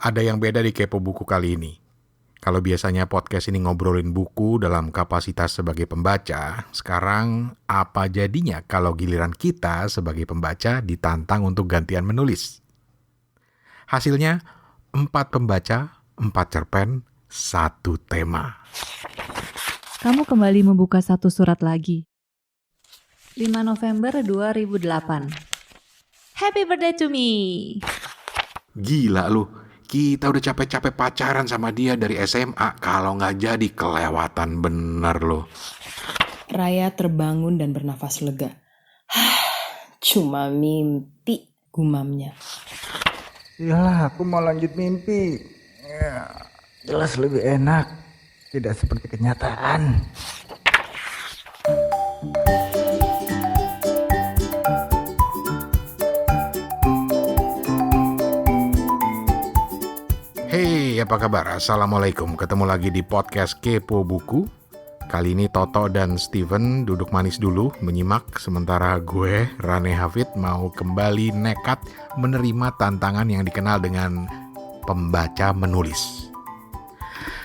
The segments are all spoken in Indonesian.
Ada yang beda di Kepo Buku kali ini. Kalau biasanya podcast ini ngobrolin buku dalam kapasitas sebagai pembaca, sekarang apa jadinya kalau giliran kita sebagai pembaca ditantang untuk gantian menulis? Hasilnya, 4 pembaca, 4 cerpen, 1 tema. Kamu kembali membuka satu surat lagi. 5 November 2008. Happy birthday to me! Gila lu, kita udah capek-capek pacaran sama dia dari SMA, kalau nggak jadi kelewatan bener lo. Raya terbangun dan bernafas lega. Cuma mimpi, gumamnya. Iyalah, aku mau lanjut mimpi. Ya, jelas lebih enak. Tidak seperti kenyataan. Hey, apa kabar? Assalamualaikum. Ketemu lagi di podcast Kepo Buku. Kali ini Toto dan Steven duduk manis dulu menyimak, sementara gue, Rane Hafid, mau kembali nekat menerima tantangan yang dikenal dengan pembaca menulis.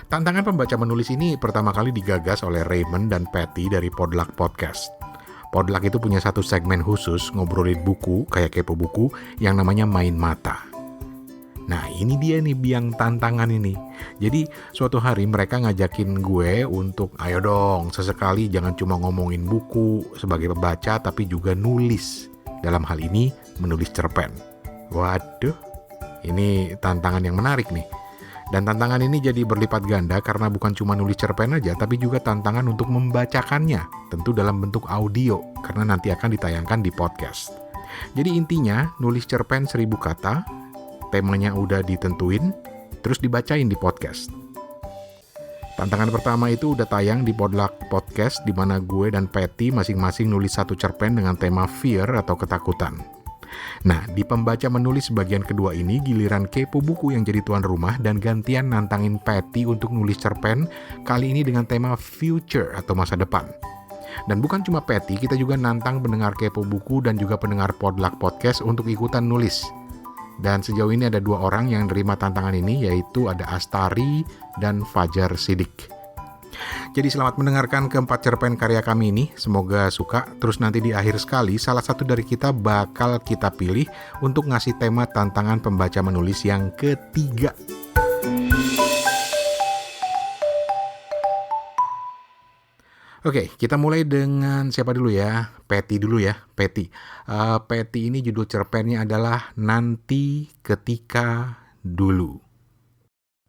Tantangan pembaca menulis ini pertama kali digagas oleh Raymond dan Patty dari Podluck Podcast. Podluck itu punya satu segmen khusus ngobrolin buku, kayak Kepo Buku, yang namanya Main Mata. Nah, ini dia nih biang tantangan ini. Jadi suatu hari mereka ngajakin gue untuk ayo dong sesekali jangan cuma ngomongin buku sebagai pembaca tapi juga nulis. Dalam hal ini menulis cerpen. Waduh, ini tantangan yang menarik nih. Dan tantangan ini jadi berlipat ganda karena bukan cuma nulis cerpen aja tapi juga tantangan untuk membacakannya. Tentu dalam bentuk audio karena nanti akan ditayangkan di podcast. Jadi intinya nulis cerpen 1000 kata, temanya udah ditentuin, terus dibacain di podcast. Tantangan pertama itu udah tayang di Podluck Podcast, di mana gue dan Patty masing-masing nulis satu cerpen dengan tema fear atau ketakutan. Nah, di pembaca menulis bagian kedua ini, giliran Kepo Buku yang jadi tuan rumah dan gantian nantangin Patty untuk nulis cerpen, kali ini dengan tema future atau masa depan. Dan bukan cuma Patty, kita juga nantang pendengar Kepo Buku dan juga pendengar Podluck Podcast untuk ikutan nulis. Dan sejauh ini ada 2 orang yang nerima tantangan ini, yaitu ada Astari dan Fajar Sidik. Jadi selamat mendengarkan keempat cerpen karya kami ini, semoga suka. Terus nanti di akhir sekali, salah satu dari kita bakal kita pilih untuk ngasih tema tantangan pembaca menulis yang ketiga. Oke, kita mulai dengan siapa dulu ya? Patty dulu ya, Patty. Patty ini judul cerpennya adalah Nanti Ketika Dulu.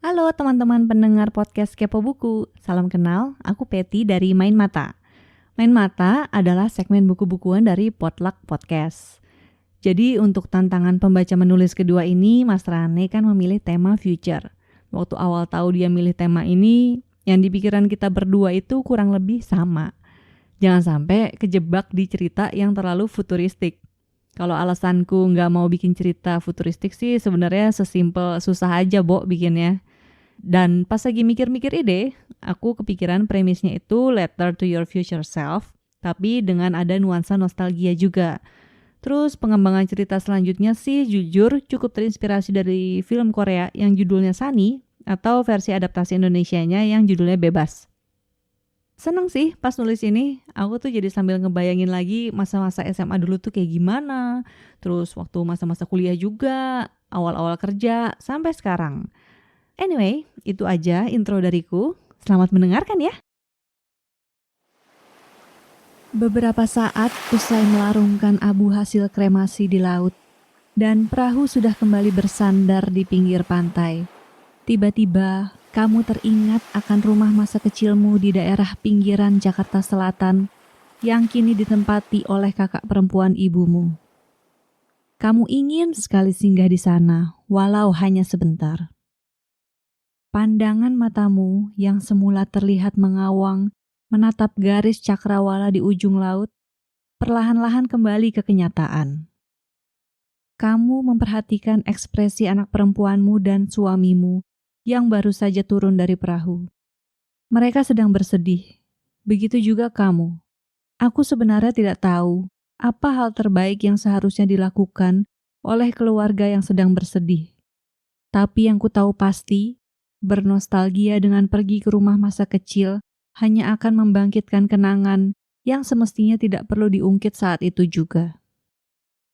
Halo teman-teman pendengar podcast Kepo Buku. Salam kenal, aku Patty dari Main Mata. Main Mata adalah segmen buku-bukuan dari Podluck Podcast. Jadi untuk tantangan pembaca menulis kedua ini, Mas Rane kan memilih tema future. Waktu awal tahu dia milih tema ini, yang di pikiran kita berdua itu kurang lebih sama. Jangan sampai kejebak di cerita yang terlalu futuristik. Kalau alasanku nggak mau bikin cerita futuristik sih sebenarnya sesimpel susah aja bikinnya. Dan pas lagi mikir-mikir ide, aku kepikiran premisnya itu letter to your future self, tapi dengan ada nuansa nostalgia juga. Terus pengembangan cerita selanjutnya sih jujur cukup terinspirasi dari film Korea yang judulnya Sunny, atau versi adaptasi Indonesianya yang judulnya Bebas. Seneng sih pas nulis ini, aku tuh jadi sambil ngebayangin lagi masa-masa SMA dulu tuh kayak gimana, terus waktu masa-masa kuliah juga, awal-awal kerja, sampai sekarang. Anyway, itu aja intro dariku. Selamat mendengarkan ya. Beberapa saat usai melarungkan abu hasil kremasi di laut, dan perahu sudah kembali bersandar di pinggir pantai. Tiba-tiba, kamu teringat akan rumah masa kecilmu di daerah pinggiran Jakarta Selatan yang kini ditempati oleh kakak perempuan ibumu. Kamu ingin sekali singgah di sana, walau hanya sebentar. Pandangan matamu yang semula terlihat mengawang menatap garis cakrawala di ujung laut, perlahan-lahan kembali ke kenyataan. Kamu memperhatikan ekspresi anak perempuanmu dan suamimu yang baru saja turun dari perahu. Mereka sedang bersedih. Begitu juga kamu. Aku sebenarnya tidak tahu apa hal terbaik yang seharusnya dilakukan oleh keluarga yang sedang bersedih. Tapi yang ku tahu pasti, bernostalgia dengan pergi ke rumah masa kecil hanya akan membangkitkan kenangan yang semestinya tidak perlu diungkit saat itu juga.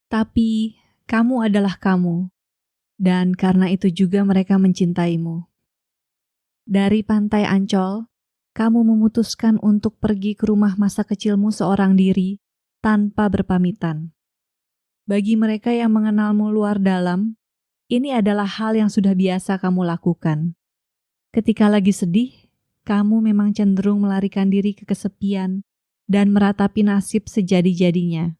Tapi, kamu adalah kamu, dan karena itu juga mereka mencintaimu. Dari pantai Ancol, kamu memutuskan untuk pergi ke rumah masa kecilmu seorang diri tanpa berpamitan. Bagi mereka yang mengenalmu luar dalam, ini adalah hal yang sudah biasa kamu lakukan. Ketika lagi sedih, kamu memang cenderung melarikan diri ke kesepian dan meratapi nasib sejadi-jadinya.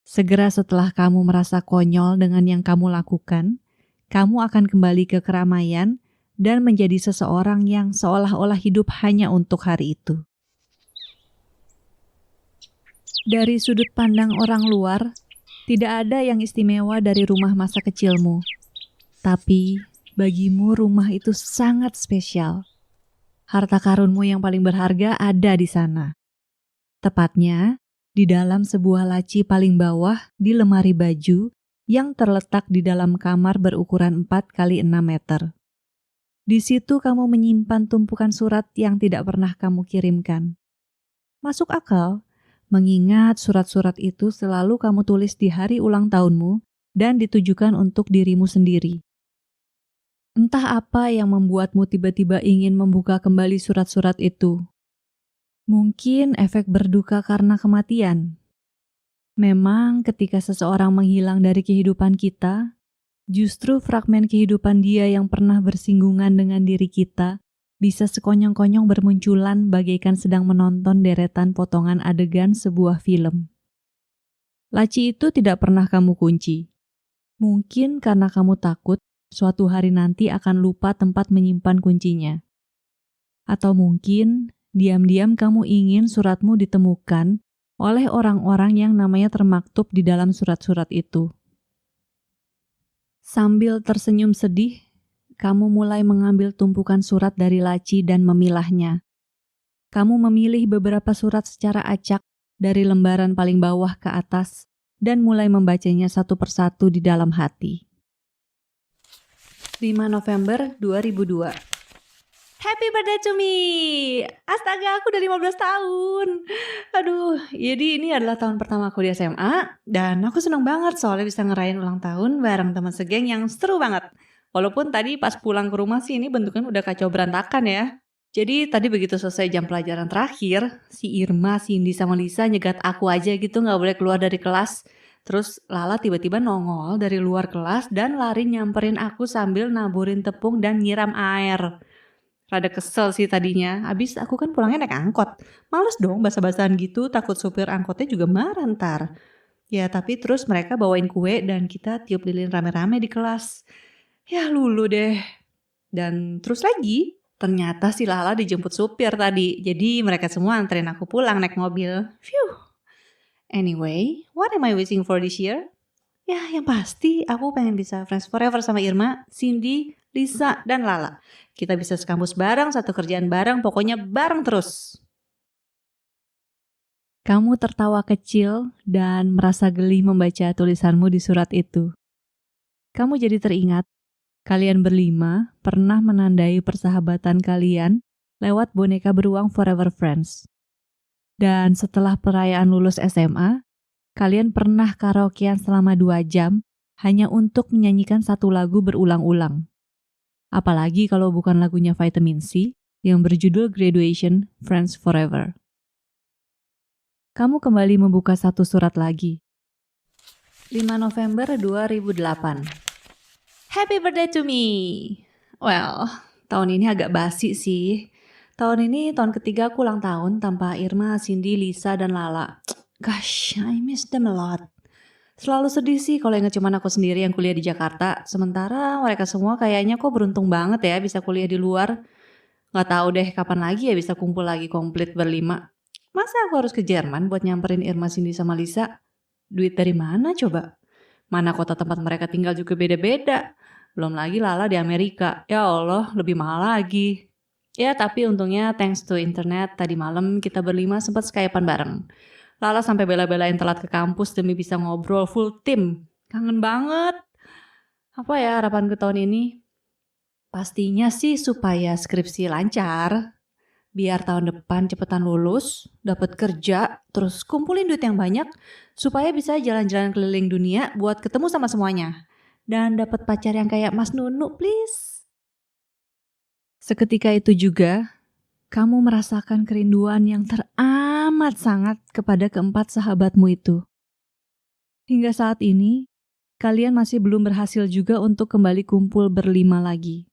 Segera setelah kamu merasa konyol dengan yang kamu lakukan, kamu akan kembali ke keramaian dan menjadi seseorang yang seolah-olah hidup hanya untuk hari itu. Dari sudut pandang orang luar, tidak ada yang istimewa dari rumah masa kecilmu. Tapi, bagimu rumah itu sangat spesial. Harta karunmu yang paling berharga ada di sana. Tepatnya, di dalam sebuah laci paling bawah di lemari baju yang terletak di dalam kamar berukuran 4x6 meter. Di situ kamu menyimpan tumpukan surat yang tidak pernah kamu kirimkan. Masuk akal, mengingat surat-surat itu selalu kamu tulis di hari ulang tahunmu dan ditujukan untuk dirimu sendiri. Entah apa yang membuatmu tiba-tiba ingin membuka kembali surat-surat itu. Mungkin efek berduka karena kematian. Memang ketika seseorang menghilang dari kehidupan kita, justru fragmen kehidupan dia yang pernah bersinggungan dengan diri kita bisa sekonyong-konyong bermunculan bagaikan sedang menonton deretan potongan adegan sebuah film. Laci itu tidak pernah kamu kunci. Mungkin karena kamu takut suatu hari nanti akan lupa tempat menyimpan kuncinya. Atau mungkin diam-diam kamu ingin suratmu ditemukan oleh orang-orang yang namanya termaktub di dalam surat-surat itu. Sambil tersenyum sedih, kamu mulai mengambil tumpukan surat dari laci dan memilahnya. Kamu memilih beberapa surat secara acak dari lembaran paling bawah ke atas dan mulai membacanya satu persatu di dalam hati. 5 November 2002. Happy birthday to me! Astaga, aku udah 15 tahun. Aduh, jadi ini adalah tahun pertama aku di SMA, dan aku seneng banget soalnya bisa ngerayain ulang tahun bareng teman segeng yang seru banget. Walaupun tadi pas pulang ke rumah sih ini bentuknya udah kacau berantakan ya. Jadi tadi begitu selesai jam pelajaran terakhir, si Irma, Cindy, sama Lisa nyegat aku aja gitu gak boleh keluar dari kelas. Terus Lala tiba-tiba nongol dari luar kelas dan lari nyamperin aku sambil naburin tepung dan nyiram air. Rada kesel sih tadinya, abis aku kan pulangnya naik angkot. Males dong basa-basan gitu, takut supir angkotnya juga marah ntar. Ya tapi terus mereka bawain kue dan kita tiup lilin rame-rame di kelas. Ya lulu deh. Dan terus lagi, ternyata si Lala dijemput supir tadi. Jadi mereka semua anterin aku pulang naik mobil. Phew. Anyway, what am I wishing for this year? Ya yang pasti aku pengen bisa friends forever sama Irma, Cindy, Lisa, dan Lala. Kita bisa sekampus bareng, satu kerjaan bareng, pokoknya bareng terus. Kamu tertawa kecil dan merasa geli membaca tulisanmu di surat itu. Kamu jadi teringat, kalian berlima pernah menandai persahabatan kalian lewat boneka beruang Forever Friends. Dan setelah perayaan lulus SMA, kalian pernah karaokean selama 2 jam hanya untuk menyanyikan satu lagu berulang-ulang. Apalagi kalau bukan lagunya Vitamin C yang berjudul Graduation Friends Forever. Kamu kembali membuka satu surat lagi. 5 November 2008. Happy birthday to me! Well, tahun ini agak basi sih. Tahun ini tahun ketiga aku ulang tahun tanpa Irma, Cindy, Lisa, dan Lala. Gosh, I miss them a lot. Selalu sedih sih kalau ingat cuman aku sendiri yang kuliah di Jakarta. Sementara mereka semua kayaknya kok beruntung banget ya bisa kuliah di luar. Gak tahu deh kapan lagi ya bisa kumpul lagi komplit berlima. Masa aku harus ke Jerman buat nyamperin Irma, Cindy, sama Lisa? Duit dari mana coba? Mana kota tempat mereka tinggal juga beda-beda. Belum lagi Lala di Amerika. Ya Allah, lebih mahal lagi. Ya tapi untungnya thanks to internet tadi malam kita berlima sempat Skype-an bareng. Lala sampai bela-belain telat ke kampus demi bisa ngobrol full tim. Kangen banget. Apa ya harapanku tahun ini? Pastinya sih supaya skripsi lancar, biar tahun depan cepetan lulus, dapat kerja, terus kumpulin duit yang banyak, supaya bisa jalan-jalan keliling dunia buat ketemu sama semuanya. Dan dapat pacar yang kayak Mas Nunu, please. Seketika itu juga, kamu merasakan kerinduan yang teramat sangat kepada keempat sahabatmu itu. Hingga saat ini, kalian masih belum berhasil juga untuk kembali kumpul berlima lagi.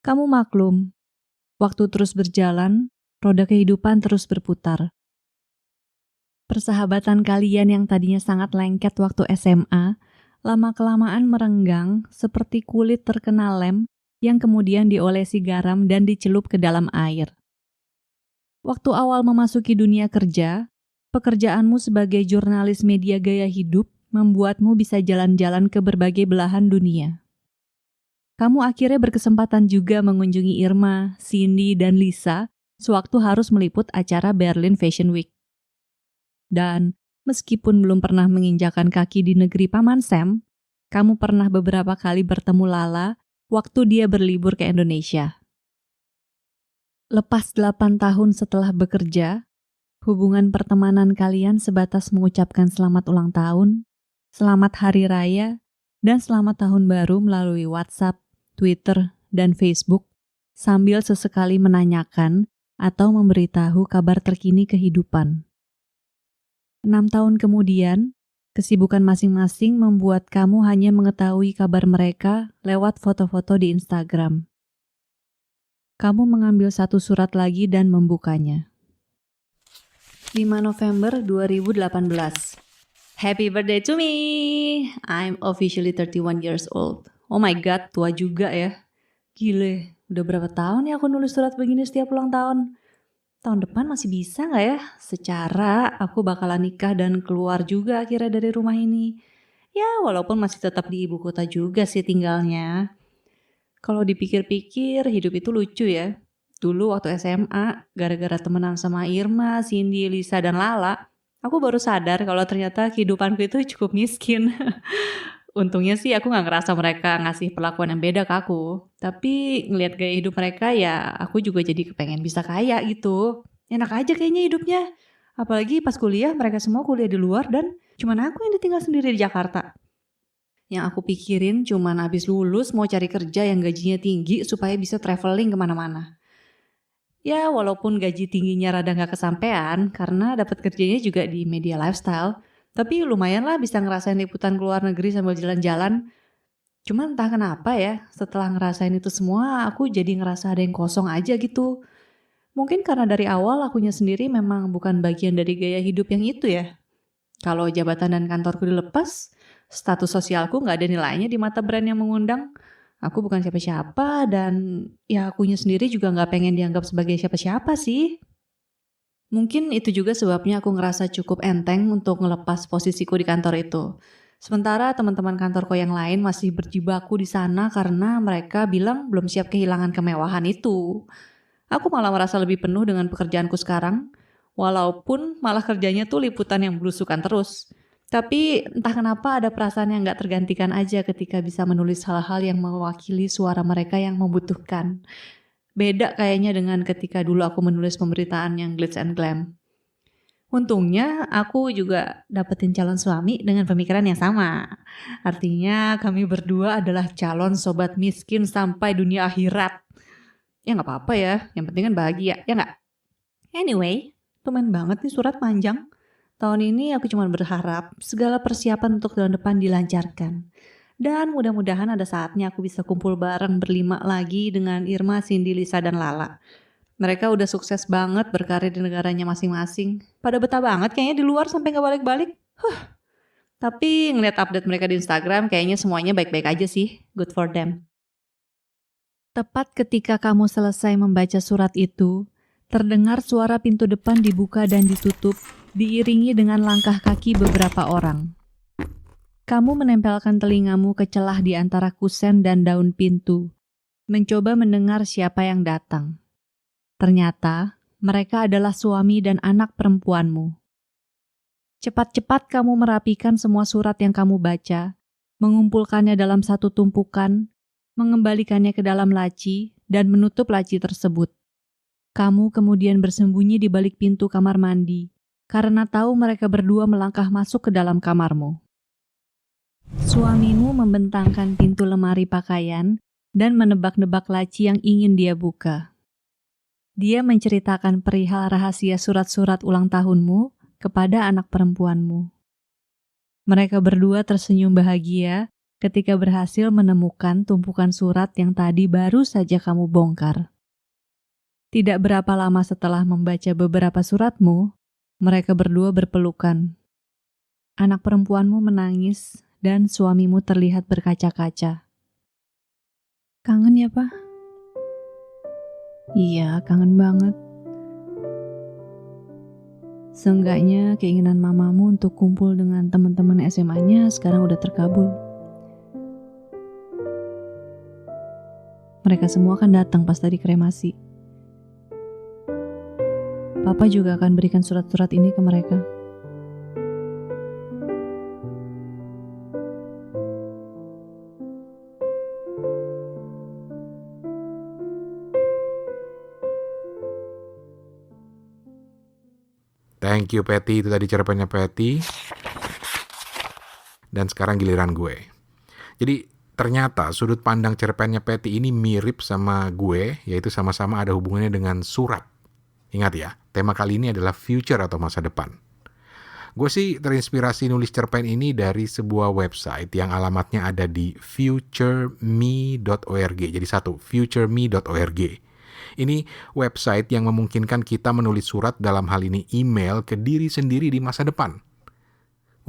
Kamu maklum, waktu terus berjalan, roda kehidupan terus berputar. Persahabatan kalian yang tadinya sangat lengket waktu SMA, lama-kelamaan merenggang seperti kulit terkena lem yang kemudian diolesi garam dan dicelup ke dalam air. Waktu awal memasuki dunia kerja, pekerjaanmu sebagai jurnalis media gaya hidup membuatmu bisa jalan-jalan ke berbagai belahan dunia. Kamu akhirnya berkesempatan juga mengunjungi Irma, Cindy, dan Lisa sewaktu harus meliput acara Berlin Fashion Week. Dan meskipun belum pernah menginjakan kaki di negeri Paman Sam, kamu pernah beberapa kali bertemu Lala waktu dia berlibur ke Indonesia. Lepas 8 tahun setelah bekerja, hubungan pertemanan kalian sebatas mengucapkan selamat ulang tahun, selamat hari raya, dan selamat tahun baru melalui WhatsApp, Twitter, dan Facebook, sambil sesekali menanyakan atau memberitahu kabar terkini kehidupan. 6 tahun kemudian, kesibukan masing-masing membuat kamu hanya mengetahui kabar mereka lewat foto-foto di Instagram. Kamu mengambil satu surat lagi dan membukanya. 5 November 2018. Happy birthday to me! I'm officially 31 years old. Oh my god, tua juga ya. Gile, udah berapa tahun ya aku nulis surat begini setiap ulang tahun? Tahun depan masih bisa gak ya? Secara aku bakalan nikah dan keluar juga akhirnya dari rumah ini. Ya walaupun masih tetap di ibu kota juga sih tinggalnya. Kalau dipikir-pikir hidup itu lucu ya. Dulu waktu SMA, gara-gara temenan sama Irma, Cindy, Lisa, dan Lala, aku baru sadar kalau ternyata kehidupanku itu cukup miskin. Untungnya sih aku gak ngerasa mereka ngasih perlakuan yang beda ke aku. Tapi ngelihat gaya hidup mereka ya aku juga jadi kepengen bisa kaya gitu. Enak aja kayaknya hidupnya. Apalagi pas kuliah mereka semua kuliah di luar dan cuman aku yang ditinggal sendiri di Jakarta. Yang aku pikirin cuman habis lulus mau cari kerja yang gajinya tinggi supaya bisa traveling kemana-mana. Ya walaupun gaji tingginya rada gak kesampean karena dapat kerjanya juga di media lifestyle. Tapi lumayan lah bisa ngerasain liputan ke luar negeri sambil jalan-jalan. Cuman entah kenapa ya, setelah ngerasain itu semua, aku jadi ngerasa ada yang kosong aja gitu. Mungkin karena dari awal akunya sendiri memang bukan bagian dari gaya hidup yang itu ya. Kalau jabatan dan kantorku dilepas, status sosialku gak ada nilainya di mata brand yang mengundang. Aku bukan siapa-siapa dan ya akunya sendiri juga gak pengen dianggap sebagai siapa-siapa sih. Mungkin itu juga sebabnya aku ngerasa cukup enteng untuk ngelepas posisiku di kantor itu. Sementara teman-teman kantorku yang lain masih berjibaku di sana karena mereka bilang belum siap kehilangan kemewahan itu. Aku malah merasa lebih penuh dengan pekerjaanku sekarang, walaupun malah kerjanya tuh liputan yang belusukan terus. Tapi entah kenapa ada perasaan yang gak tergantikan aja ketika bisa menulis hal-hal yang mewakili suara mereka yang membutuhkan. Beda kayaknya dengan ketika dulu aku menulis pemberitaan yang glitz and glam. Untungnya aku juga dapetin calon suami dengan pemikiran yang sama. Artinya kami berdua adalah calon sobat miskin sampai dunia akhirat. Ya gak apa-apa ya, yang penting kan bahagia, ya gak? Anyway, tumben banget nih surat panjang. Tahun ini aku cuma berharap segala persiapan untuk tahun depan dilancarkan. Dan mudah-mudahan ada saatnya aku bisa kumpul bareng berlima lagi dengan Irma, Cindy, Lisa, dan Lala. Mereka udah sukses banget berkarir di negaranya masing-masing. Pada betah banget kayaknya di luar sampai gak balik-balik. Tapi ngeliat update mereka di Instagram kayaknya semuanya baik-baik aja sih. Good for them. Tepat ketika kamu selesai membaca surat itu, terdengar suara pintu depan dibuka dan ditutup, diiringi dengan langkah kaki beberapa orang. Kamu menempelkan telingamu ke celah di antara kusen dan daun pintu, mencoba mendengar siapa yang datang. Ternyata, mereka adalah suami dan anak perempuanmu. Cepat-cepat kamu merapikan semua surat yang kamu baca, mengumpulkannya dalam satu tumpukan, mengembalikannya ke dalam laci, dan menutup laci tersebut. Kamu kemudian bersembunyi di balik pintu kamar mandi, karena tahu mereka berdua melangkah masuk ke dalam kamarmu. Suamimu membentangkan pintu lemari pakaian dan menebak-nebak laci yang ingin dia buka. Dia menceritakan perihal rahasia surat-surat ulang tahunmu kepada anak perempuanmu. Mereka berdua tersenyum bahagia ketika berhasil menemukan tumpukan surat yang tadi baru saja kamu bongkar. Tidak berapa lama setelah membaca beberapa suratmu, mereka berdua berpelukan. Anak perempuanmu menangis dan suamimu terlihat berkaca-kaca. Kangen ya, Pak? Iya, kangen banget. Seenggaknya keinginan mamamu untuk kumpul dengan teman-teman SMA-nya sekarang udah terkabul. Mereka semua akan datang pas tadi kremasi. Papa juga akan berikan surat-surat ini ke mereka. Thank you Patty, itu tadi cerpennya Patty. Dan sekarang giliran gue. Jadi ternyata sudut pandang cerpennya Patty ini mirip sama gue, yaitu sama-sama ada hubungannya dengan surat. Ingat ya, tema kali ini adalah future atau masa depan. Gue sih terinspirasi nulis cerpen ini dari sebuah website yang alamatnya ada di futureme.org. Jadi satu, futureme.org. Ini website yang memungkinkan kita menulis surat, dalam hal ini email, ke diri sendiri di masa depan.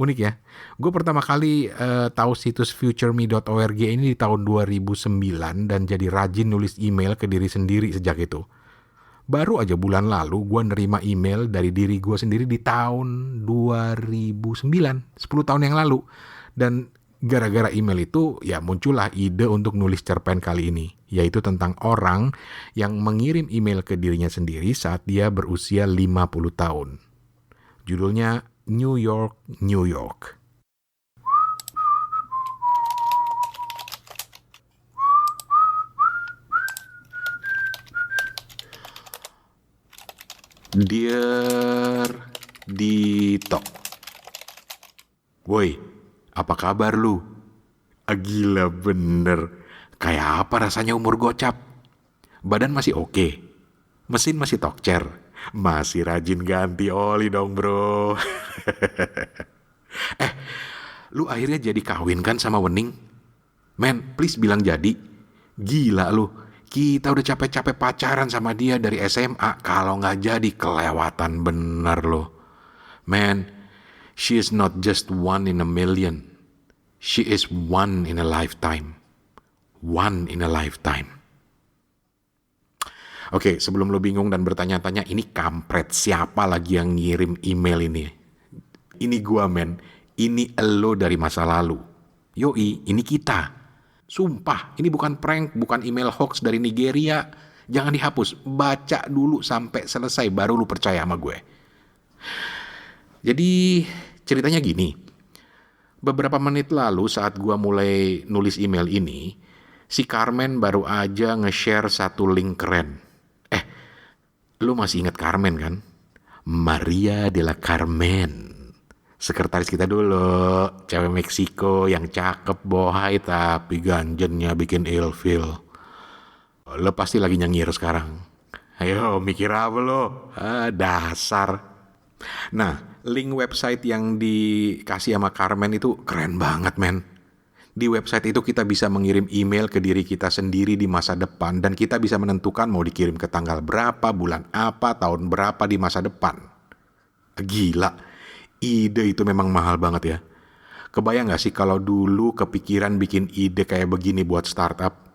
Unik ya. Gue pertama kali tahu situs futureme.org ini di tahun 2009 dan jadi rajin nulis email ke diri sendiri sejak itu. Baru aja bulan lalu gue nerima email dari diri gue sendiri di tahun 2009, 10 tahun yang lalu. Dan gara-gara email itu ya muncullah ide untuk nulis cerpen kali ini, yaitu tentang orang yang mengirim email ke dirinya sendiri saat dia berusia 50 tahun. Judulnya New York, New York. Dear Dito. Woi, apa kabar lu? Gila bener. Kayak apa rasanya umur gocap? Badan masih oke? Mesin masih tokcer? Masih rajin ganti oli dong bro. Lu akhirnya jadi kawin kan sama Wening? Men, please bilang jadi. Gila lu, kita udah capek-capek pacaran sama dia dari SMA. Kalau gak jadi kelewatan bener lo. Man, she is not just one in a million. She is one in a lifetime. One in a lifetime. Oke, sebelum lo bingung dan bertanya-tanya, ini kampret siapa lagi yang ngirim email ini? Ini gua men, ini elo dari masa lalu. Yoi, ini kita. Sumpah, ini bukan prank, bukan email hoax dari Nigeria. Jangan dihapus, baca dulu sampai selesai baru lu percaya sama gue. Jadi ceritanya gini. Beberapa menit lalu saat gue mulai nulis email ini, si Carmen baru aja nge-share satu link keren. Lu masih ingat Carmen kan? Maria de la Carmen. Sekretaris kita dulu, cewek Meksiko yang cakep bohai tapi ganjennya bikin ilfil. Lo pasti lagi nyengir sekarang. Ayo mikir apa lo? Dasar. Nah, link website yang dikasih sama Carmen itu keren banget men. Di website itu kita bisa mengirim email ke diri kita sendiri di masa depan dan kita bisa menentukan mau dikirim ke tanggal berapa, bulan apa, tahun berapa di masa depan. Gila, ide itu memang mahal banget ya. Kebayang gak sih kalau dulu kepikiran bikin ide kayak begini buat startup?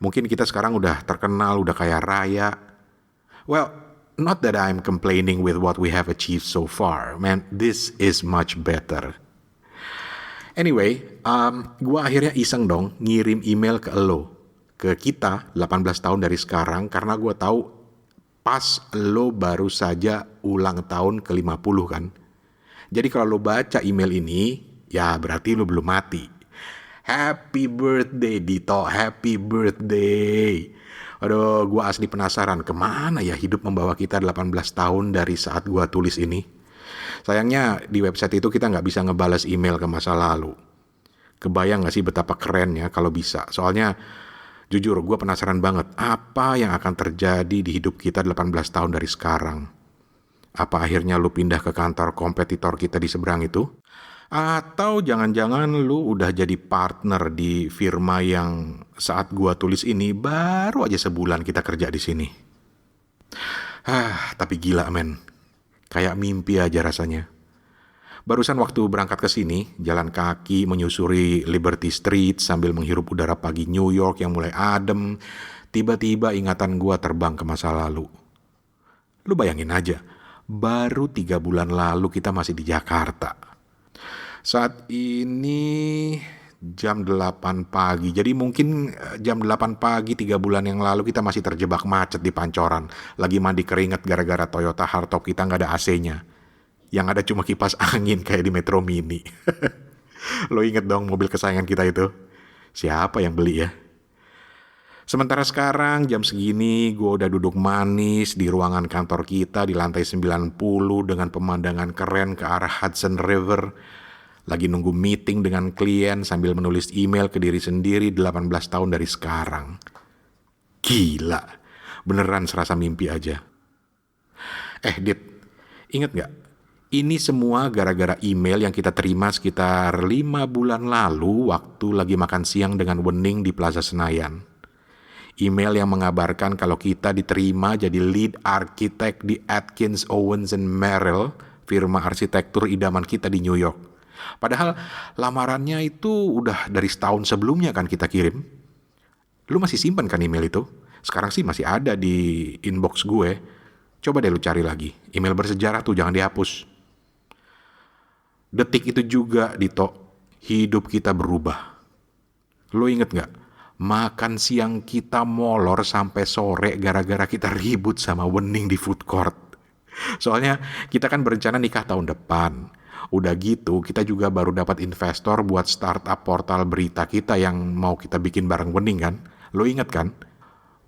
Mungkin kita sekarang udah terkenal, udah kaya raya. Well, not that I'm complaining with what we have achieved so far. Man, this is much better. Anyway, gue akhirnya iseng dong ngirim email ke lo. Ke kita 18 tahun dari sekarang karena gue tahu pas lo baru saja ulang tahun ke-50 kan. Jadi kalau lo baca email ini, ya berarti lo belum mati. Happy birthday Dito, happy birthday. Aduh, gue asli penasaran kemana ya hidup membawa kita 18 tahun dari saat gue tulis ini. Sayangnya di website itu kita nggak bisa ngebales email ke masa lalu. Kebayang gak sih betapa kerennya kalau bisa? Soalnya jujur gue penasaran banget apa yang akan terjadi di hidup kita 18 tahun dari sekarang. Apa akhirnya lu pindah ke kantor kompetitor kita di seberang itu? Atau jangan-jangan lu udah jadi partner di firma yang saat gua tulis ini baru aja sebulan kita kerja di sini. Tapi gila men. Kayak mimpi aja rasanya. Barusan waktu berangkat ke sini, jalan kaki menyusuri Liberty Street sambil menghirup udara pagi New York yang mulai adem, tiba-tiba ingatan gua terbang ke masa lalu. Lu bayangin aja, baru 3 bulan lalu kita masih di Jakarta. Saat ini jam 8 pagi, jadi mungkin jam 8 pagi 3 bulan yang lalu kita masih terjebak macet di Pancoran. Lagi mandi keringat gara-gara Toyota Hardtop kita nggak ada AC-nya. Yang ada cuma kipas angin kayak di Metro Mini. Lo inget dong mobil kesayangan kita itu? Siapa yang beli ya? Sementara sekarang jam segini gue udah duduk manis di ruangan kantor kita di lantai 90 dengan pemandangan keren ke arah Hudson River. Lagi nunggu meeting dengan klien sambil menulis email ke diri sendiri 18 tahun dari sekarang. Gila, beneran serasa mimpi aja. Dit, inget gak? Ini semua gara-gara email yang kita terima sekitar 5 bulan lalu waktu lagi makan siang dengan Wening di Plaza Senayan. Email yang mengabarkan kalau kita diterima jadi lead architect di Atkins, Owens & Merrill, firma arsitektur idaman kita di New York. Padahal lamarannya itu udah dari setahun sebelumnya kan kita kirim. Lu masih simpan kan email itu? Sekarang sih masih ada di inbox gue. Coba deh lu cari lagi. Email bersejarah tuh jangan dihapus. Detik itu juga Dito, hidup kita berubah. Lu inget gak? Makan siang kita molor sampai sore gara-gara kita ribut sama Wening di food court. Soalnya kita kan berencana nikah tahun depan. Udah gitu kita juga baru dapat investor buat startup portal berita kita yang mau kita bikin bareng Wening kan. Lo inget kan?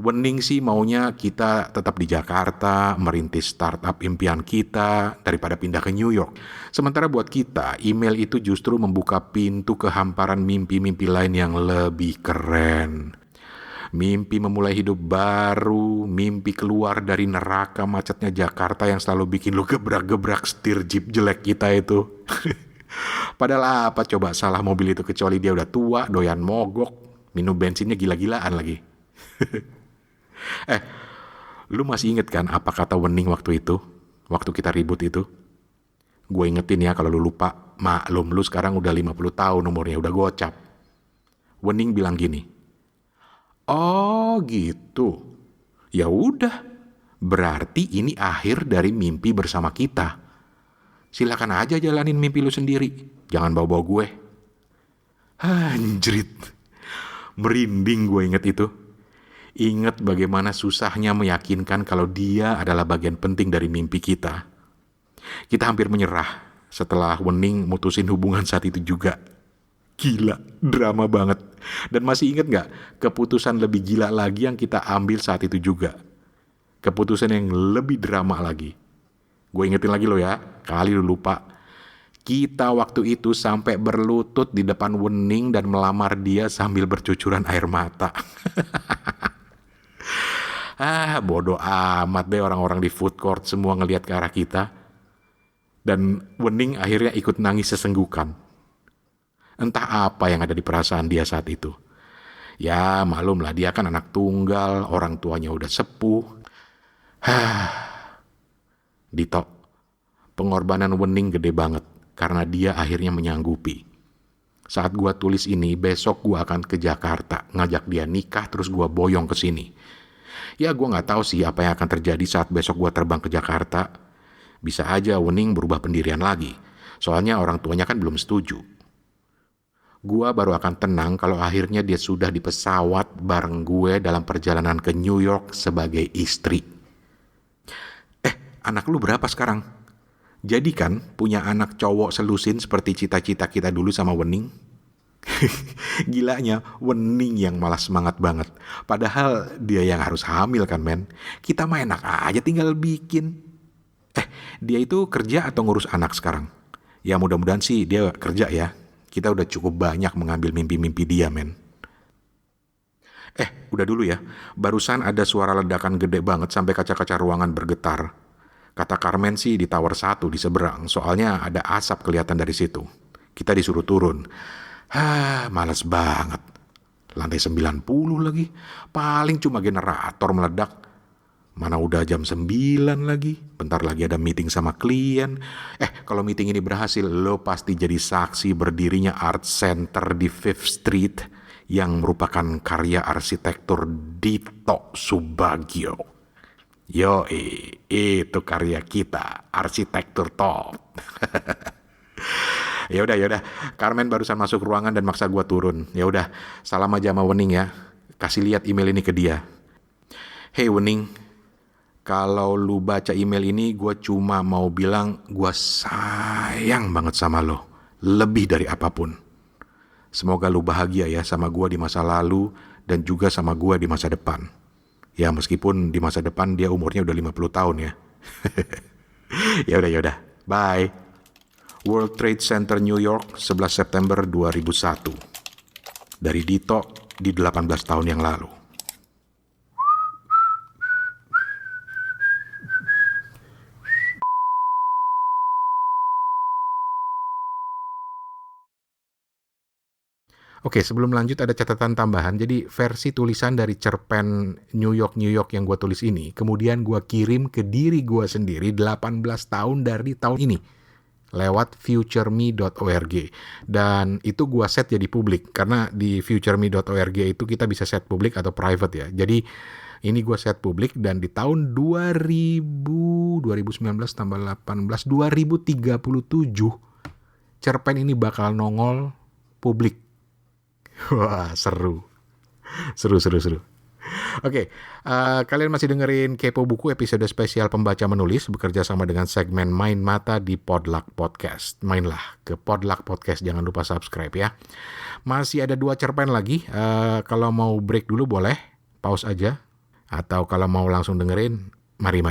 Wening sih maunya kita tetap di Jakarta, merintis startup impian kita daripada pindah ke New York. Sementara buat kita, email itu justru membuka pintu ke hamparan mimpi-mimpi lain yang lebih keren. Mimpi memulai hidup baru, mimpi keluar dari neraka macetnya Jakarta yang selalu bikin lu gebrak-gebrak setir jeep jelek kita itu. Padahal apa coba salah mobil itu kecuali dia udah tua, doyan mogok, minum bensinnya gila-gilaan lagi. Lu masih inget kan apa kata Wening waktu itu? Waktu kita ribut itu? Gue ingetin ya kalau lu lupa, maklum lu sekarang udah 50 tahun umurnya, udah gocap. Wening bilang gini, oh gitu. Ya udah. Berarti ini akhir dari mimpi bersama kita. Silakan aja jalanin mimpi lu sendiri. Jangan bawa-bawa gue. Anjrit. Merinding gue inget itu. Ingat bagaimana susahnya meyakinkan kalau dia adalah bagian penting dari mimpi kita. Kita hampir menyerah setelah Wening mutusin hubungan saat itu juga. Gila, drama banget. Dan masih ingat gak keputusan lebih gila lagi yang kita ambil saat itu juga? Keputusan yang lebih drama lagi. Gue ingetin lagi lo ya, kali lu lupa. Kita waktu itu sampai berlutut di depan Wening dan melamar dia sambil bercucuran air mata. Bodoh amat deh orang-orang di food court semua ngelihat ke arah kita. Dan Wening akhirnya ikut nangis sesenggukan. Entah apa yang ada di perasaan dia saat itu. Ya maklum lah dia kan anak tunggal, orang tuanya udah sepuh. Dito, pengorbanan Wening gede banget karena dia akhirnya menyanggupi. Saat gua tulis ini, besok gua akan ke Jakarta, ngajak dia nikah terus gua boyong ke sini. Ya gua gak tahu sih apa yang akan terjadi saat besok gua terbang ke Jakarta. Bisa aja Wening berubah pendirian lagi. Soalnya orang tuanya kan belum setuju. Gua baru akan tenang kalau akhirnya dia sudah di pesawat bareng gue dalam perjalanan ke New York sebagai istri. Anak lu berapa sekarang? Jadi kan punya anak cowok selusin seperti cita-cita kita dulu sama Wening? Gilanya, Wening yang malah semangat banget. Padahal dia yang harus hamil kan, men. Kita mah enak aja tinggal bikin. Dia itu kerja atau ngurus anak sekarang? Ya mudah-mudahan sih dia kerja ya. Kita udah cukup banyak mengambil mimpi-mimpi dia, men. Udah dulu ya. Barusan ada suara ledakan gede banget sampai kaca-kaca ruangan bergetar. Kata Carmen sih di tower 1 di seberang. Soalnya ada asap kelihatan dari situ. Kita disuruh turun. Males banget. Lantai 90 lagi. Paling cuma generator meledak. Mana udah jam 9 lagi. Bentar lagi ada meeting sama klien. Kalau meeting ini berhasil, lo pasti jadi saksi berdirinya Art Center di Fifth Street yang merupakan karya arsitektur Dito Subagio. Itu karya kita, arsitektur top. Ya udah. Carmen barusan masuk ruangan dan maksa gua turun. Ya udah, salam aja sama Wening ya. Kasih lihat email ini ke dia. Hey Wening, kalau lu baca email ini, gua cuma mau bilang gua sayang banget sama lo, lebih dari apapun. Semoga lu bahagia ya sama gua di masa lalu dan juga sama gua di masa depan. Ya meskipun di masa depan dia umurnya udah 50 tahun ya. Ya udah. Bye. World Trade Center New York 11 September 2001. Dari Dito di 18 tahun yang lalu. Oke, sebelum lanjut ada catatan tambahan. Jadi versi tulisan dari cerpen New York yang gue tulis ini, kemudian gue kirim ke diri gue sendiri 18 tahun dari tahun ini lewat futureme.org. Dan itu gue set jadi publik, karena di futureme.org itu kita bisa set publik atau private ya. Jadi ini gue set publik dan di tahun 2019 tambah 18, 2037 cerpen ini bakal nongol publik. Wah, seru. Oke, kalian masih dengerin Kepo Buku episode spesial pembaca menulis bekerja sama dengan segmen Main Mata di Podluck Podcast. Mainlah ke Podluck Podcast, jangan lupa subscribe ya. Masih ada 2 cerpen lagi. Kalau mau break dulu boleh, pause aja. Atau kalau mau langsung dengerin, mari.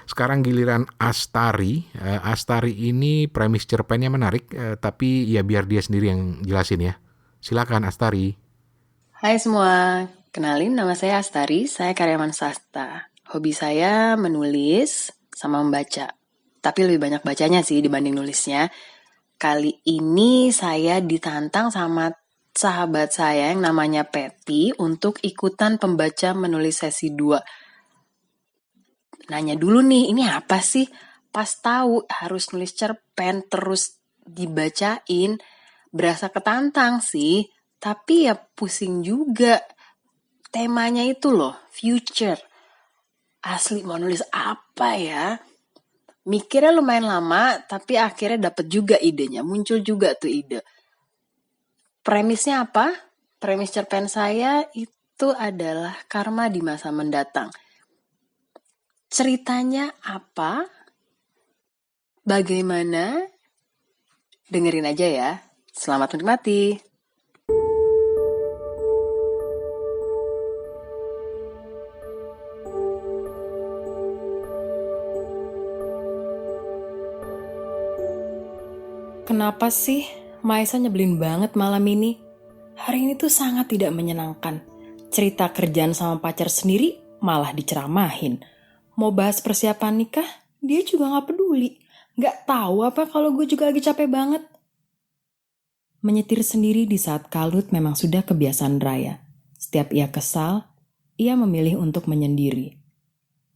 Sekarang giliran Astari. Astari ini premis cerpennya menarik, tapi ya biar dia sendiri yang jelasin ya. Silakan Astari. Hai semua, kenalin nama saya Astari, saya karyawan swasta. Hobi saya menulis sama membaca, tapi lebih banyak bacanya sih dibanding nulisnya. Kali ini saya ditantang sama sahabat saya yang namanya Patty untuk ikutan pembaca menulis sesi 2. Nanya dulu nih, ini apa sih? Pas tahu harus nulis cerpen terus dibacain, berasa ketantang sih. Tapi ya pusing juga. Temanya itu loh, future. Asli mau nulis apa ya? Mikirnya lumayan lama, tapi akhirnya dapet juga idenya. Muncul juga tuh ide. Premisnya apa? Premis cerpen saya itu adalah karma di masa mendatang. Ceritanya apa? Bagaimana? Dengerin aja ya. Selamat menikmati. Kenapa sih Maesa nyebelin banget malam ini? Hari ini tuh sangat tidak menyenangkan. Cerita kerjaan sama pacar sendiri malah diceramahin. Mau bahas persiapan nikah, dia juga gak peduli. Gak tahu apa kalau gue juga lagi capek banget. Menyetir sendiri di saat kalut memang sudah kebiasaan Raya. Setiap ia kesal, ia memilih untuk menyendiri.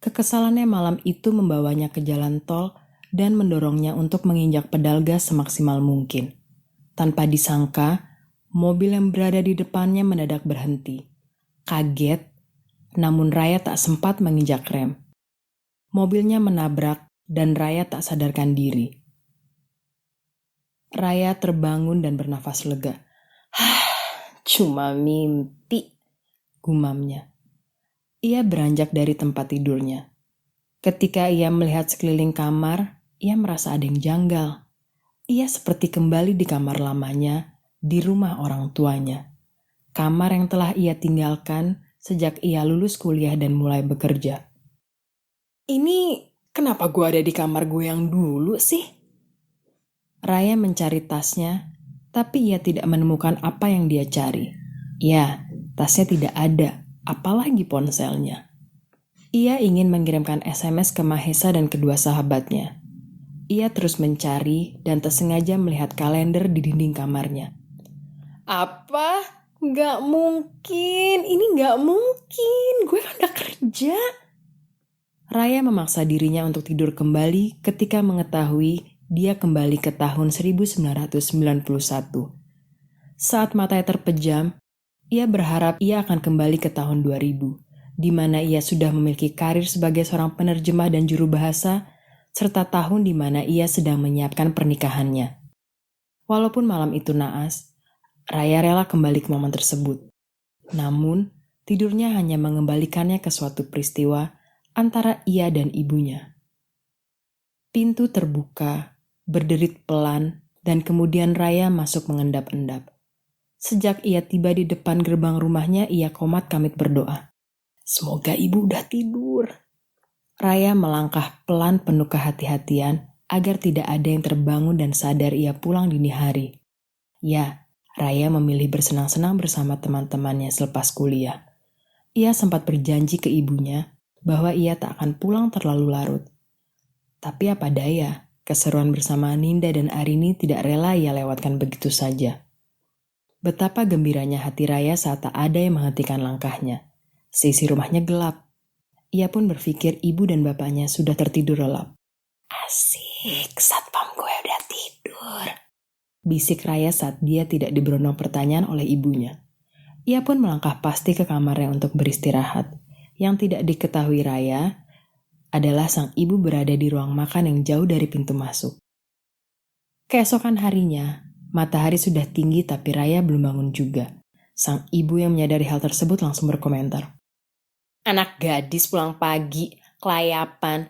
Kekesalannya malam itu membawanya ke jalan tol dan mendorongnya untuk menginjak pedal gas semaksimal mungkin. Tanpa disangka, mobil yang berada di depannya mendadak berhenti. Kaget, namun Raya tak sempat menginjak rem. Mobilnya menabrak dan Raya tak sadarkan diri. Raya terbangun dan bernafas lega. Cuma mimpi, gumamnya. Ia beranjak dari tempat tidurnya. Ketika ia melihat sekeliling kamar, ia merasa ada yang janggal. Ia seperti kembali di kamar lamanya, di rumah orang tuanya. Kamar yang telah ia tinggalkan sejak ia lulus kuliah dan mulai bekerja. Ini kenapa gue ada di kamar gue yang dulu sih? Raya mencari tasnya, tapi ia tidak menemukan apa yang dia cari. Ya, tasnya tidak ada, apalagi ponselnya. Ia ingin mengirimkan SMS ke Mahesa dan kedua sahabatnya. Ia terus mencari dan tersengaja melihat kalender di dinding kamarnya. Apa? Gak mungkin, ini gak mungkin, gue kan udah kerja. Raya memaksa dirinya untuk tidur kembali ketika mengetahui dia kembali ke tahun 1991. Saat matanya terpejam, ia berharap ia akan kembali ke tahun 2000, di mana ia sudah memiliki karir sebagai seorang penerjemah dan juru bahasa, serta tahun di mana ia sedang menyiapkan pernikahannya. Walaupun malam itu naas, Raya rela kembali ke momen tersebut. Namun, tidurnya hanya mengembalikannya ke suatu peristiwa antara ia dan ibunya. Pintu terbuka, berderit pelan, dan kemudian Raya masuk mengendap-endap. Sejak ia tiba di depan gerbang rumahnya, ia komat-kamit berdoa. Semoga ibu udah tidur. Raya melangkah pelan penuh kehati-hatian agar tidak ada yang terbangun dan sadar ia pulang dini hari. Ya, Raya memilih bersenang-senang bersama teman-temannya selepas kuliah. Ia sempat berjanji ke ibunya bahwa ia tak akan pulang terlalu larut. Tapi apa daya, keseruan bersama Ninda dan Arini tidak rela ia lewatkan begitu saja. Betapa gembiranya hati Raya saat tak ada yang menghentikan langkahnya. Sisi rumahnya gelap. Ia pun berpikir ibu dan bapaknya sudah tertidur lelap. Asik, satpam gue udah tidur. Bisik Raya saat dia tidak diberondong pertanyaan oleh ibunya. Ia pun melangkah pasti ke kamarnya untuk beristirahat. Yang tidak diketahui Raya adalah sang ibu berada di ruang makan yang jauh dari pintu masuk. Keesokan harinya, matahari sudah tinggi tapi Raya belum bangun juga. Sang ibu yang menyadari hal tersebut langsung berkomentar. Anak gadis pulang pagi, kelayapan.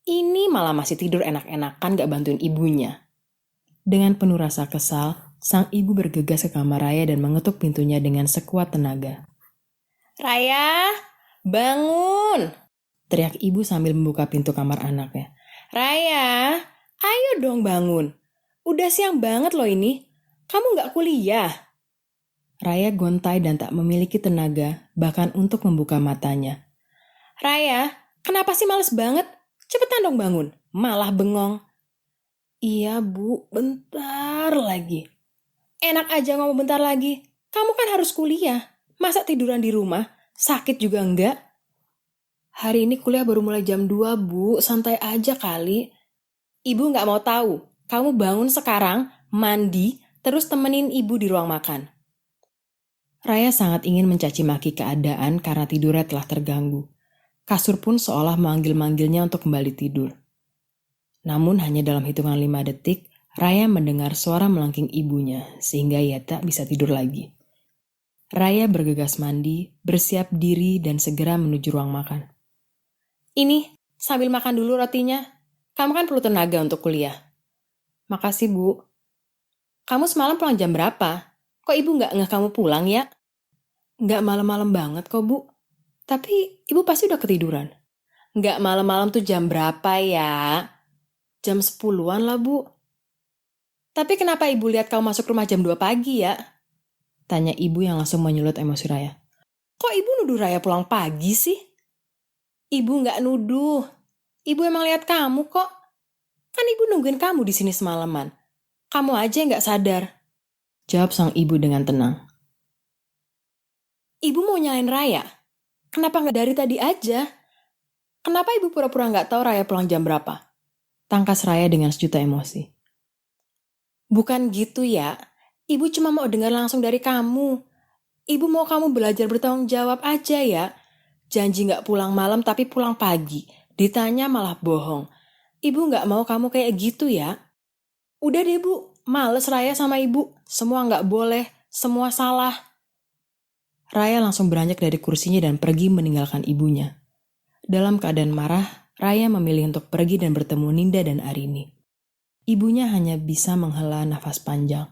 Ini malah masih tidur enak-enakan gak bantuin ibunya. Dengan penuh rasa kesal, sang ibu bergegas ke kamar Raya dan mengetuk pintunya dengan sekuat tenaga. Raya, bangun! Teriak ibu sambil membuka pintu kamar anaknya. Raya, ayo dong bangun. Udah siang banget loh ini. Kamu gak kuliah? Raya gontai dan tak memiliki tenaga bahkan untuk membuka matanya. Raya, kenapa sih males banget? Cepetan dong bangun. Malah bengong. Iya bu, bentar lagi. Enak aja ngomong bentar lagi. Kamu kan harus kuliah. Masa tiduran di rumah? Sakit juga enggak? Hari ini kuliah baru mulai jam 2, Bu. Santai aja kali. Ibu gak mau tahu. Kamu bangun sekarang, mandi, terus temenin ibu di ruang makan. Raya sangat ingin mencaci maki keadaan karena tidurnya telah terganggu. Kasur pun seolah memanggil-manggilnya untuk kembali tidur. Namun hanya dalam hitungan 5 detik, Raya mendengar suara melengking ibunya sehingga ia tak bisa tidur lagi. Raya bergegas mandi, bersiap diri dan segera menuju ruang makan. Ini, sambil makan dulu rotinya. Kamu kan perlu tenaga untuk kuliah. Makasih, Bu. Kamu semalam pulang jam berapa? Kok ibu gak ngeh kamu pulang ya? Gak malam-malam banget kok, Bu. Tapi ibu pasti udah ketiduran. Gak malam-malam tuh jam berapa ya? Jam 10-an lah, Bu. Tapi kenapa ibu lihat kamu masuk rumah jam 2 pagi ya? Tanya ibu yang langsung menyulut emosi Raya. Kok ibu nuduh Raya pulang pagi sih? Ibu gak nuduh. Ibu emang lihat kamu kok. Kan ibu nungguin kamu di sini semalaman. Kamu aja yang gak sadar. Jawab sang ibu dengan tenang. Ibu mau nyalain Raya? Kenapa gak dari tadi aja? Kenapa ibu pura-pura gak tahu Raya pulang jam berapa? Tangkas Raya dengan sejuta emosi. Bukan gitu ya. Ibu cuma mau dengar langsung dari kamu. Ibu mau kamu belajar bertanggung jawab aja ya. Janji gak pulang malam tapi pulang pagi. Ditanya malah bohong. Ibu gak mau kamu kayak gitu ya. Udah deh Bu, males Raya sama ibu. Semua gak boleh, semua salah. Raya langsung beranjak dari kursinya dan pergi meninggalkan ibunya. Dalam keadaan marah, Raya memilih untuk pergi dan bertemu Ninda dan Arini. Ibunya hanya bisa menghela nafas panjang.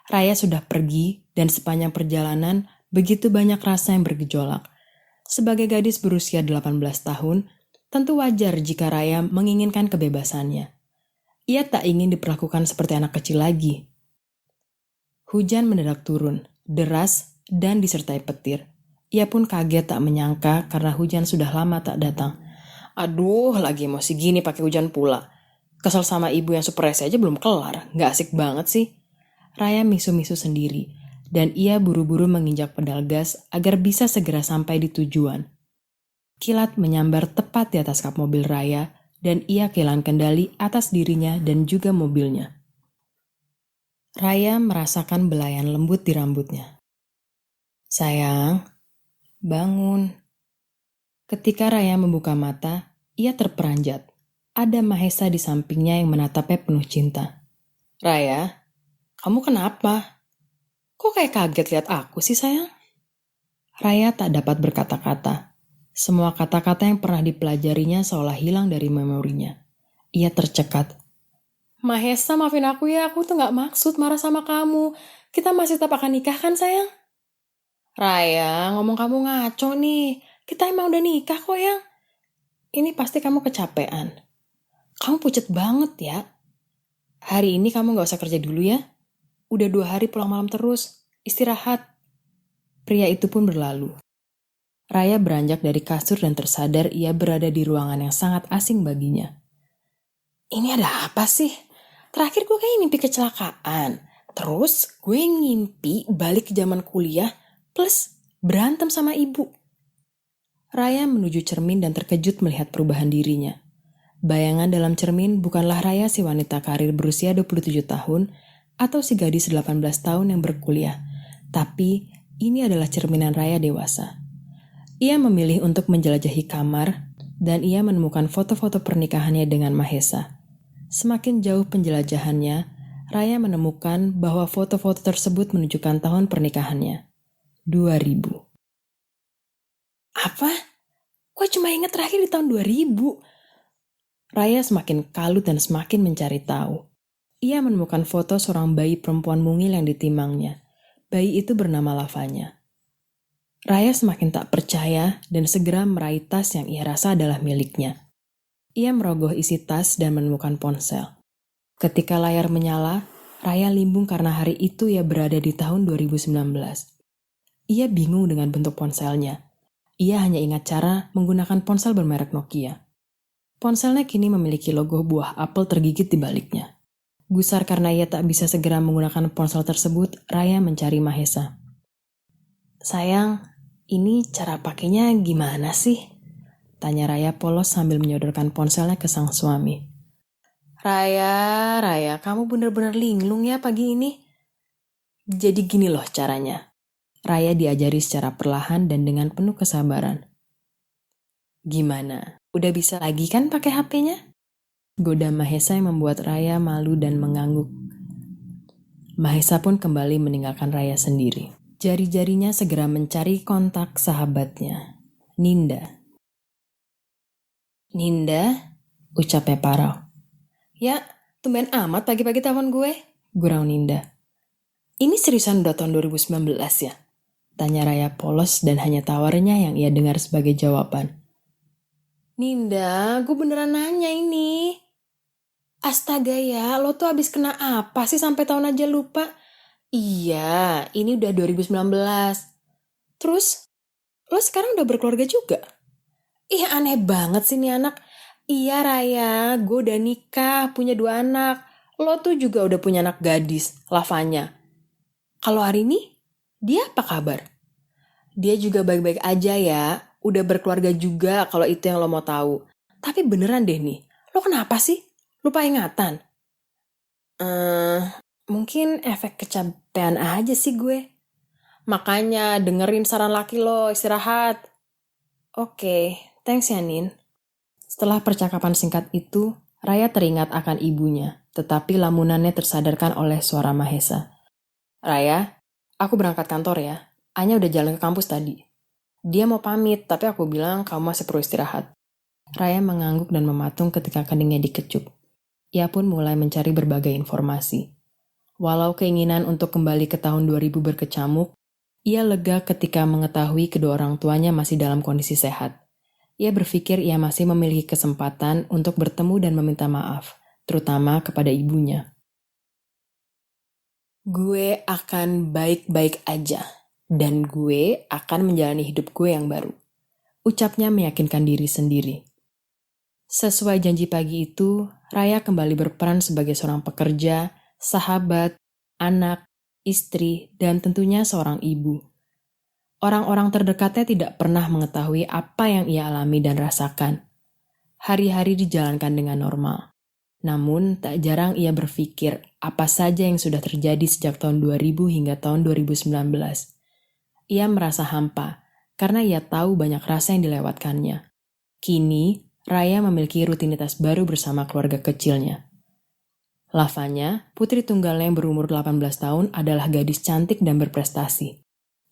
Raya sudah pergi dan sepanjang perjalanan begitu banyak rasa yang bergejolak. Sebagai gadis berusia 18 tahun, tentu wajar jika Raya menginginkan kebebasannya. Ia tak ingin diperlakukan seperti anak kecil lagi. Hujan mendadak turun, deras dan disertai petir. Ia pun kaget tak menyangka karena hujan sudah lama tak datang. Aduh, lagi emosi gini pakai hujan pula. Kesel sama ibu yang super rese aja belum kelar. Gak asik banget sih. Raya misu-misu sendiri. Dan ia buru-buru menginjak pedal gas agar bisa segera sampai di tujuan. Kilat menyambar tepat di atas kap mobil Raya. Dan ia kehilangan kendali atas dirinya dan juga mobilnya. Raya merasakan belayan lembut di rambutnya. Sayang, bangun. Ketika Raya membuka mata, ia terperanjat. Ada Mahesa di sampingnya yang menatapnya penuh cinta. Raya, kamu kenapa? Kok kayak kaget lihat aku sih sayang? Raya tak dapat berkata-kata. Semua kata-kata yang pernah dipelajarinya seolah hilang dari memorinya. Ia tercekat. Mahesa, maafin aku ya, aku tuh gak maksud marah sama kamu. Kita masih tetap akan nikah kan sayang? Raya, ngomong kamu ngaco nih. Kita emang udah nikah kok yang. Ini pasti kamu kecapean. Kamu pucet banget ya. Hari ini kamu gak usah kerja dulu ya. Udah 2 hari pulang malam terus. Istirahat. Pria itu pun berlalu. Raya beranjak dari kasur dan tersadar ia berada di ruangan yang sangat asing baginya. Ini ada apa sih? Terakhir gue kayak mimpi kecelakaan. Terus gue ngimpi balik ke zaman kuliah plus berantem sama ibu. Raya menuju cermin dan terkejut melihat perubahan dirinya. Bayangan dalam cermin bukanlah Raya si wanita karir berusia 27 tahun atau si gadis 18 tahun yang berkuliah. Tapi ini adalah cerminan Raya dewasa. Ia memilih untuk menjelajahi kamar dan ia menemukan foto-foto pernikahannya dengan Mahesa. Semakin jauh penjelajahannya, Raya menemukan bahwa foto-foto tersebut menunjukkan tahun pernikahannya. 2000. Apa? Gue cuma ingat terakhir di tahun 2000. Raya semakin kalut dan semakin mencari tahu. Ia menemukan foto seorang bayi perempuan mungil yang ditimangnya. Bayi itu bernama Lavanya. Raya semakin tak percaya dan segera meraih tas yang ia rasa adalah miliknya. Ia merogoh isi tas dan menemukan ponsel. Ketika layar menyala, Raya limbung karena hari itu ia berada di tahun 2019. Ia bingung dengan bentuk ponselnya. Ia hanya ingat cara menggunakan ponsel bermerek Nokia. Ponselnya kini memiliki logo buah apel tergigit di baliknya. Gusar karena ia tak bisa segera menggunakan ponsel tersebut, Raya mencari Mahesa. Sayang, ini cara pakainya gimana sih? Tanya Raya polos sambil menyodorkan ponselnya ke sang suami. Raya, kamu bener-bener linglung ya pagi ini. Jadi gini loh caranya. Raya diajari secara perlahan dan dengan penuh kesabaran. Gimana? Udah bisa lagi kan pakai HP-nya? Goda Mahesa yang membuat Raya malu dan mengangguk. Mahesa pun kembali meninggalkan Raya sendiri. Jari-jarinya segera mencari kontak sahabatnya, Ninda. Ninda, ucapnya parau. Ya, tumben amat pagi-pagi telepon gue, gurau Ninda. Ini seriusan udah tahun 2019 ya? Tanya Raya polos dan hanya tawarnya yang ia dengar sebagai jawaban. Ninda, gue beneran nanya ini. Astaga ya, lo tuh abis kena apa sih sampai tahun aja lupa? Iya, ini udah 2019. Terus, lo sekarang udah berkeluarga juga? Ih, aneh banget sih nih anak. Iya Raya, gue udah nikah, punya 2 anak. Lo tuh juga udah punya anak gadis, Lavanya. Kalau hari ini, dia apa kabar? Dia juga baik-baik aja ya. Udah berkeluarga juga kalau itu yang lo mau tahu. Tapi beneran deh nih, lo kenapa sih? Lupa ingatan? Mungkin efek kecapean aja sih gue. Makanya dengerin saran laki lo, istirahat. Oke, thanks ya Nin. Setelah percakapan singkat itu, Raya teringat akan ibunya, tetapi lamunannya tersadarkan oleh suara Mahesa. Raya, aku berangkat kantor ya. Anya udah jalan ke kampus tadi. Dia mau pamit, tapi aku bilang kamu masih perlu istirahat. Raya mengangguk dan mematung ketika keningnya dikecup. Ia pun mulai mencari berbagai informasi. Walau keinginan untuk kembali ke tahun 2000 berkecamuk, ia lega ketika mengetahui kedua orang tuanya masih dalam kondisi sehat. Ia berpikir ia masih memiliki kesempatan untuk bertemu dan meminta maaf, terutama kepada ibunya. Gue akan baik-baik aja, dan gue akan menjalani hidup gue yang baru. Ucapnya meyakinkan diri sendiri. Sesuai janji pagi itu, Raya kembali berperan sebagai seorang pekerja, sahabat, anak, istri, dan tentunya seorang ibu. Orang-orang terdekatnya tidak pernah mengetahui apa yang ia alami dan rasakan. Hari-hari dijalankan dengan normal. Namun, tak jarang ia berpikir apa saja yang sudah terjadi sejak tahun 2000 hingga tahun 2019. Ia merasa hampa, karena ia tahu banyak rasa yang dilewatkannya. Kini, Raya memiliki rutinitas baru bersama keluarga kecilnya. Lavanya, putri tunggalnya yang berumur 18 tahun adalah gadis cantik dan berprestasi.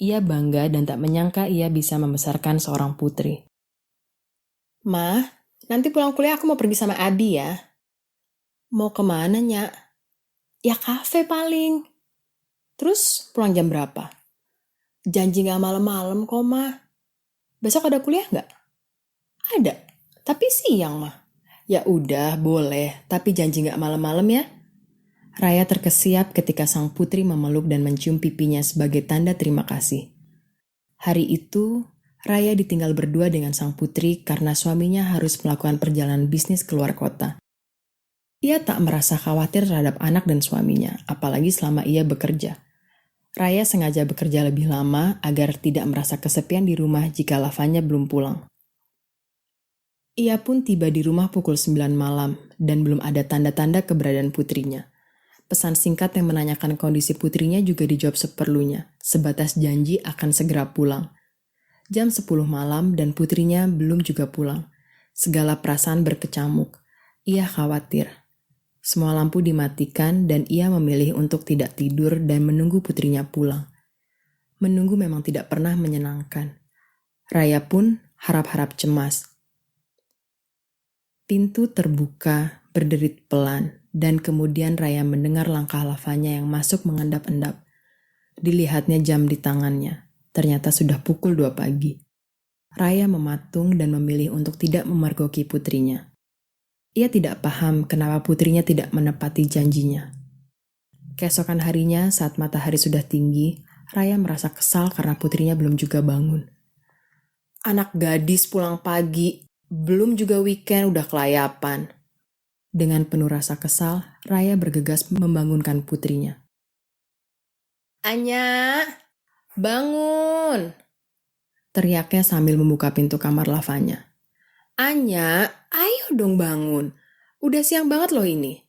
Ia bangga dan tak menyangka ia bisa membesarkan seorang putri. Ma, nanti pulang kuliah aku mau pergi sama Abi ya. Mau kemana, Nyak? Ya kafe paling. Terus pulang jam berapa? Janji gak malam-malam kok, Ma. Besok ada kuliah gak? Ada, tapi siang, Ma. Ya udah, boleh, tapi janji gak malam-malam ya. Raya terkesiap ketika sang putri memeluk dan mencium pipinya sebagai tanda terima kasih. Hari itu, Raya ditinggal berdua dengan sang putri karena suaminya harus melakukan perjalanan bisnis keluar kota. Ia tak merasa khawatir terhadap anak dan suaminya, apalagi selama ia bekerja. Raya sengaja bekerja lebih lama agar tidak merasa kesepian di rumah jika Lavanya belum pulang. Ia pun tiba di rumah pukul 9 malam dan belum ada tanda-tanda keberadaan putrinya. Pesan singkat yang menanyakan kondisi putrinya juga dijawab seperlunya, sebatas janji akan segera pulang. Jam 10 malam dan putrinya belum juga pulang. Segala perasaan berkecamuk. Ia khawatir. Semua lampu dimatikan dan ia memilih untuk tidak tidur dan menunggu putrinya pulang. Menunggu memang tidak pernah menyenangkan. Raya pun harap-harap cemas. Pintu terbuka, berderit pelan, dan kemudian Raya mendengar langkah Lavanya yang masuk mengendap-endap. Dilihatnya jam di tangannya, ternyata sudah pukul 2 pagi. Raya mematung dan memilih untuk tidak memergoki putrinya. Ia tidak paham kenapa putrinya tidak menepati janjinya. Keesokan harinya saat matahari sudah tinggi, Raya merasa kesal karena putrinya belum juga bangun. Anak gadis pulang pagi, belum juga weekend udah kelayapan. Dengan penuh rasa kesal, Raya bergegas membangunkan putrinya. Anya, bangun! Teriaknya sambil membuka pintu kamar Lavanya. Anya, ayo dong bangun. Udah siang banget loh ini.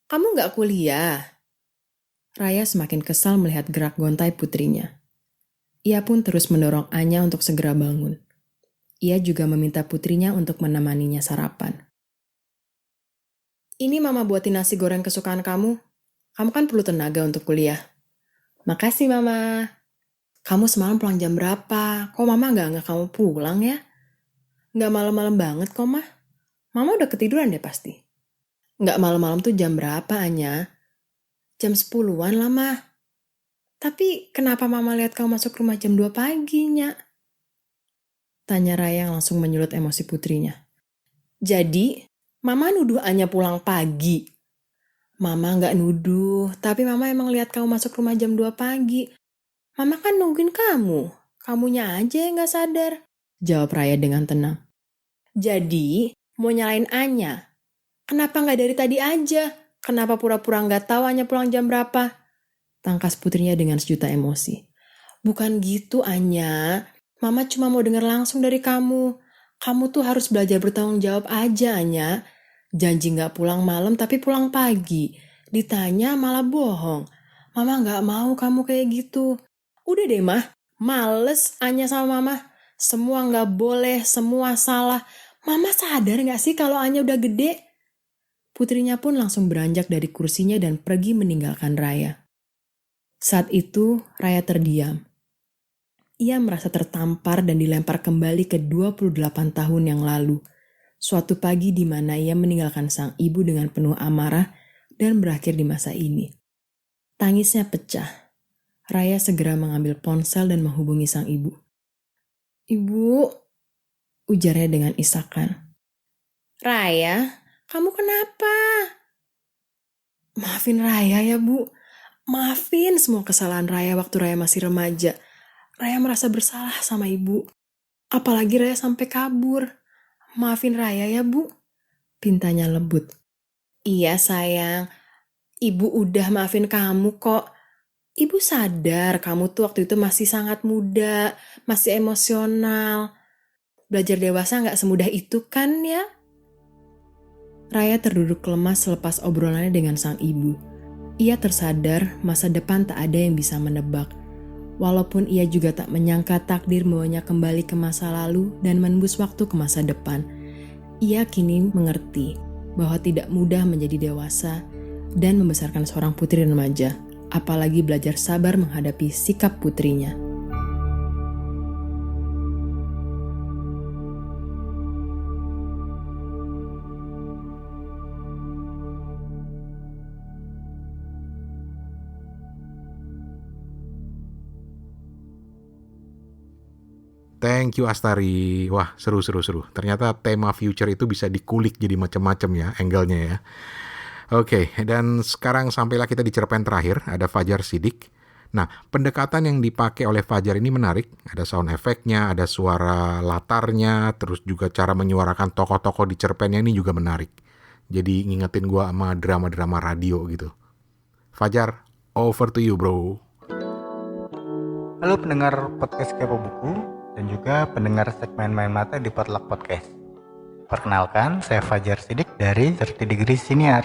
Kamu gak kuliah? Raya semakin kesal melihat gerak gontai putrinya. Ia pun terus mendorong Anya untuk segera bangun. Ia juga meminta putrinya untuk menemaninya sarapan. Ini Mama buatin nasi goreng kesukaan kamu. Kamu kan perlu tenaga untuk kuliah. Makasih Mama. Kamu semalam pulang jam berapa? Kok Mama gak kamu pulang ya? Gak malam-malam banget kok, Mah. Mama udah ketiduran deh pasti. Gak malam-malam tuh jam berapa, Anya? Jam 10-an lah, Mah. Tapi kenapa Mama lihat kamu masuk rumah jam 2 pagi, Nya? Tanya Raya yang langsung menyulut emosi putrinya. Jadi, Mama nuduh Anya pulang pagi. Mama gak nuduh, tapi Mama emang lihat kamu masuk rumah jam 2 pagi. Mama kan nungguin kamu. Kamunya aja yang gak sadar. Jawab Raya dengan tenang. Jadi, mau nyalain Anya? Kenapa gak dari tadi aja? Kenapa pura-pura gak tahu Anya pulang jam berapa? Tangkas putrinya dengan sejuta emosi. Bukan gitu, Anya. Mama cuma mau dengar langsung dari kamu. Kamu tuh harus belajar bertanggung jawab aja, Anya. Janji gak pulang malam tapi pulang pagi. Ditanya malah bohong. Mama gak mau kamu kayak gitu. Udah deh, Mah. Males Anya sama Mama. Semua gak boleh, semua salah. Mama sadar gak sih kalau Anya udah gede? Putrinya pun langsung beranjak dari kursinya dan pergi meninggalkan Raya. Saat itu, Raya terdiam. Ia merasa tertampar dan dilempar kembali ke 28 tahun yang lalu. Suatu pagi di mana ia meninggalkan sang ibu dengan penuh amarah dan berakhir di masa ini. Tangisnya pecah. Raya segera mengambil ponsel dan menghubungi sang ibu. "Ibu," ujarnya dengan isakan. "Raya, kamu kenapa?" "Maafin Raya ya, Bu. Maafin semua kesalahan Raya waktu Raya masih remaja. Raya merasa bersalah sama ibu. Apalagi Raya sampai kabur. Maafin Raya ya, Bu," pintanya lembut. "Iya sayang, Ibu udah maafin kamu kok. Ibu sadar kamu tuh waktu itu masih sangat muda, masih emosional. Belajar dewasa gak semudah itu kan ya?" Raya terduduk lemas selepas obrolannya dengan sang ibu. Ia tersadar masa depan tak ada yang bisa menebak. Walaupun ia juga tak menyangka takdir membawanya kembali ke masa lalu dan menembus waktu ke masa depan. Ia kini mengerti bahwa tidak mudah menjadi dewasa dan membesarkan seorang putri remaja, apalagi belajar sabar menghadapi sikap putrinya. Thank you Astari. Wah, seru. Ternyata tema future itu bisa dikulik jadi macam-macam ya angle-nya ya. Oke, dan sekarang sampailah kita di cerpen terakhir, ada Fajar Siddiq. Nah, pendekatan yang dipakai oleh Fajar ini menarik. Ada sound effect-nya, ada suara latarnya, terus juga cara menyuarakan tokoh-tokoh di cerpennya ini juga menarik. Jadi ngingetin gua sama drama-drama radio gitu. Fajar, over to you bro. Halo pendengar podcast Kepo Buku dan juga pendengar segmen Main Mata di Potluck Podcast. Perkenalkan, saya Fajar Siddiq dari 30 Degree Siniar.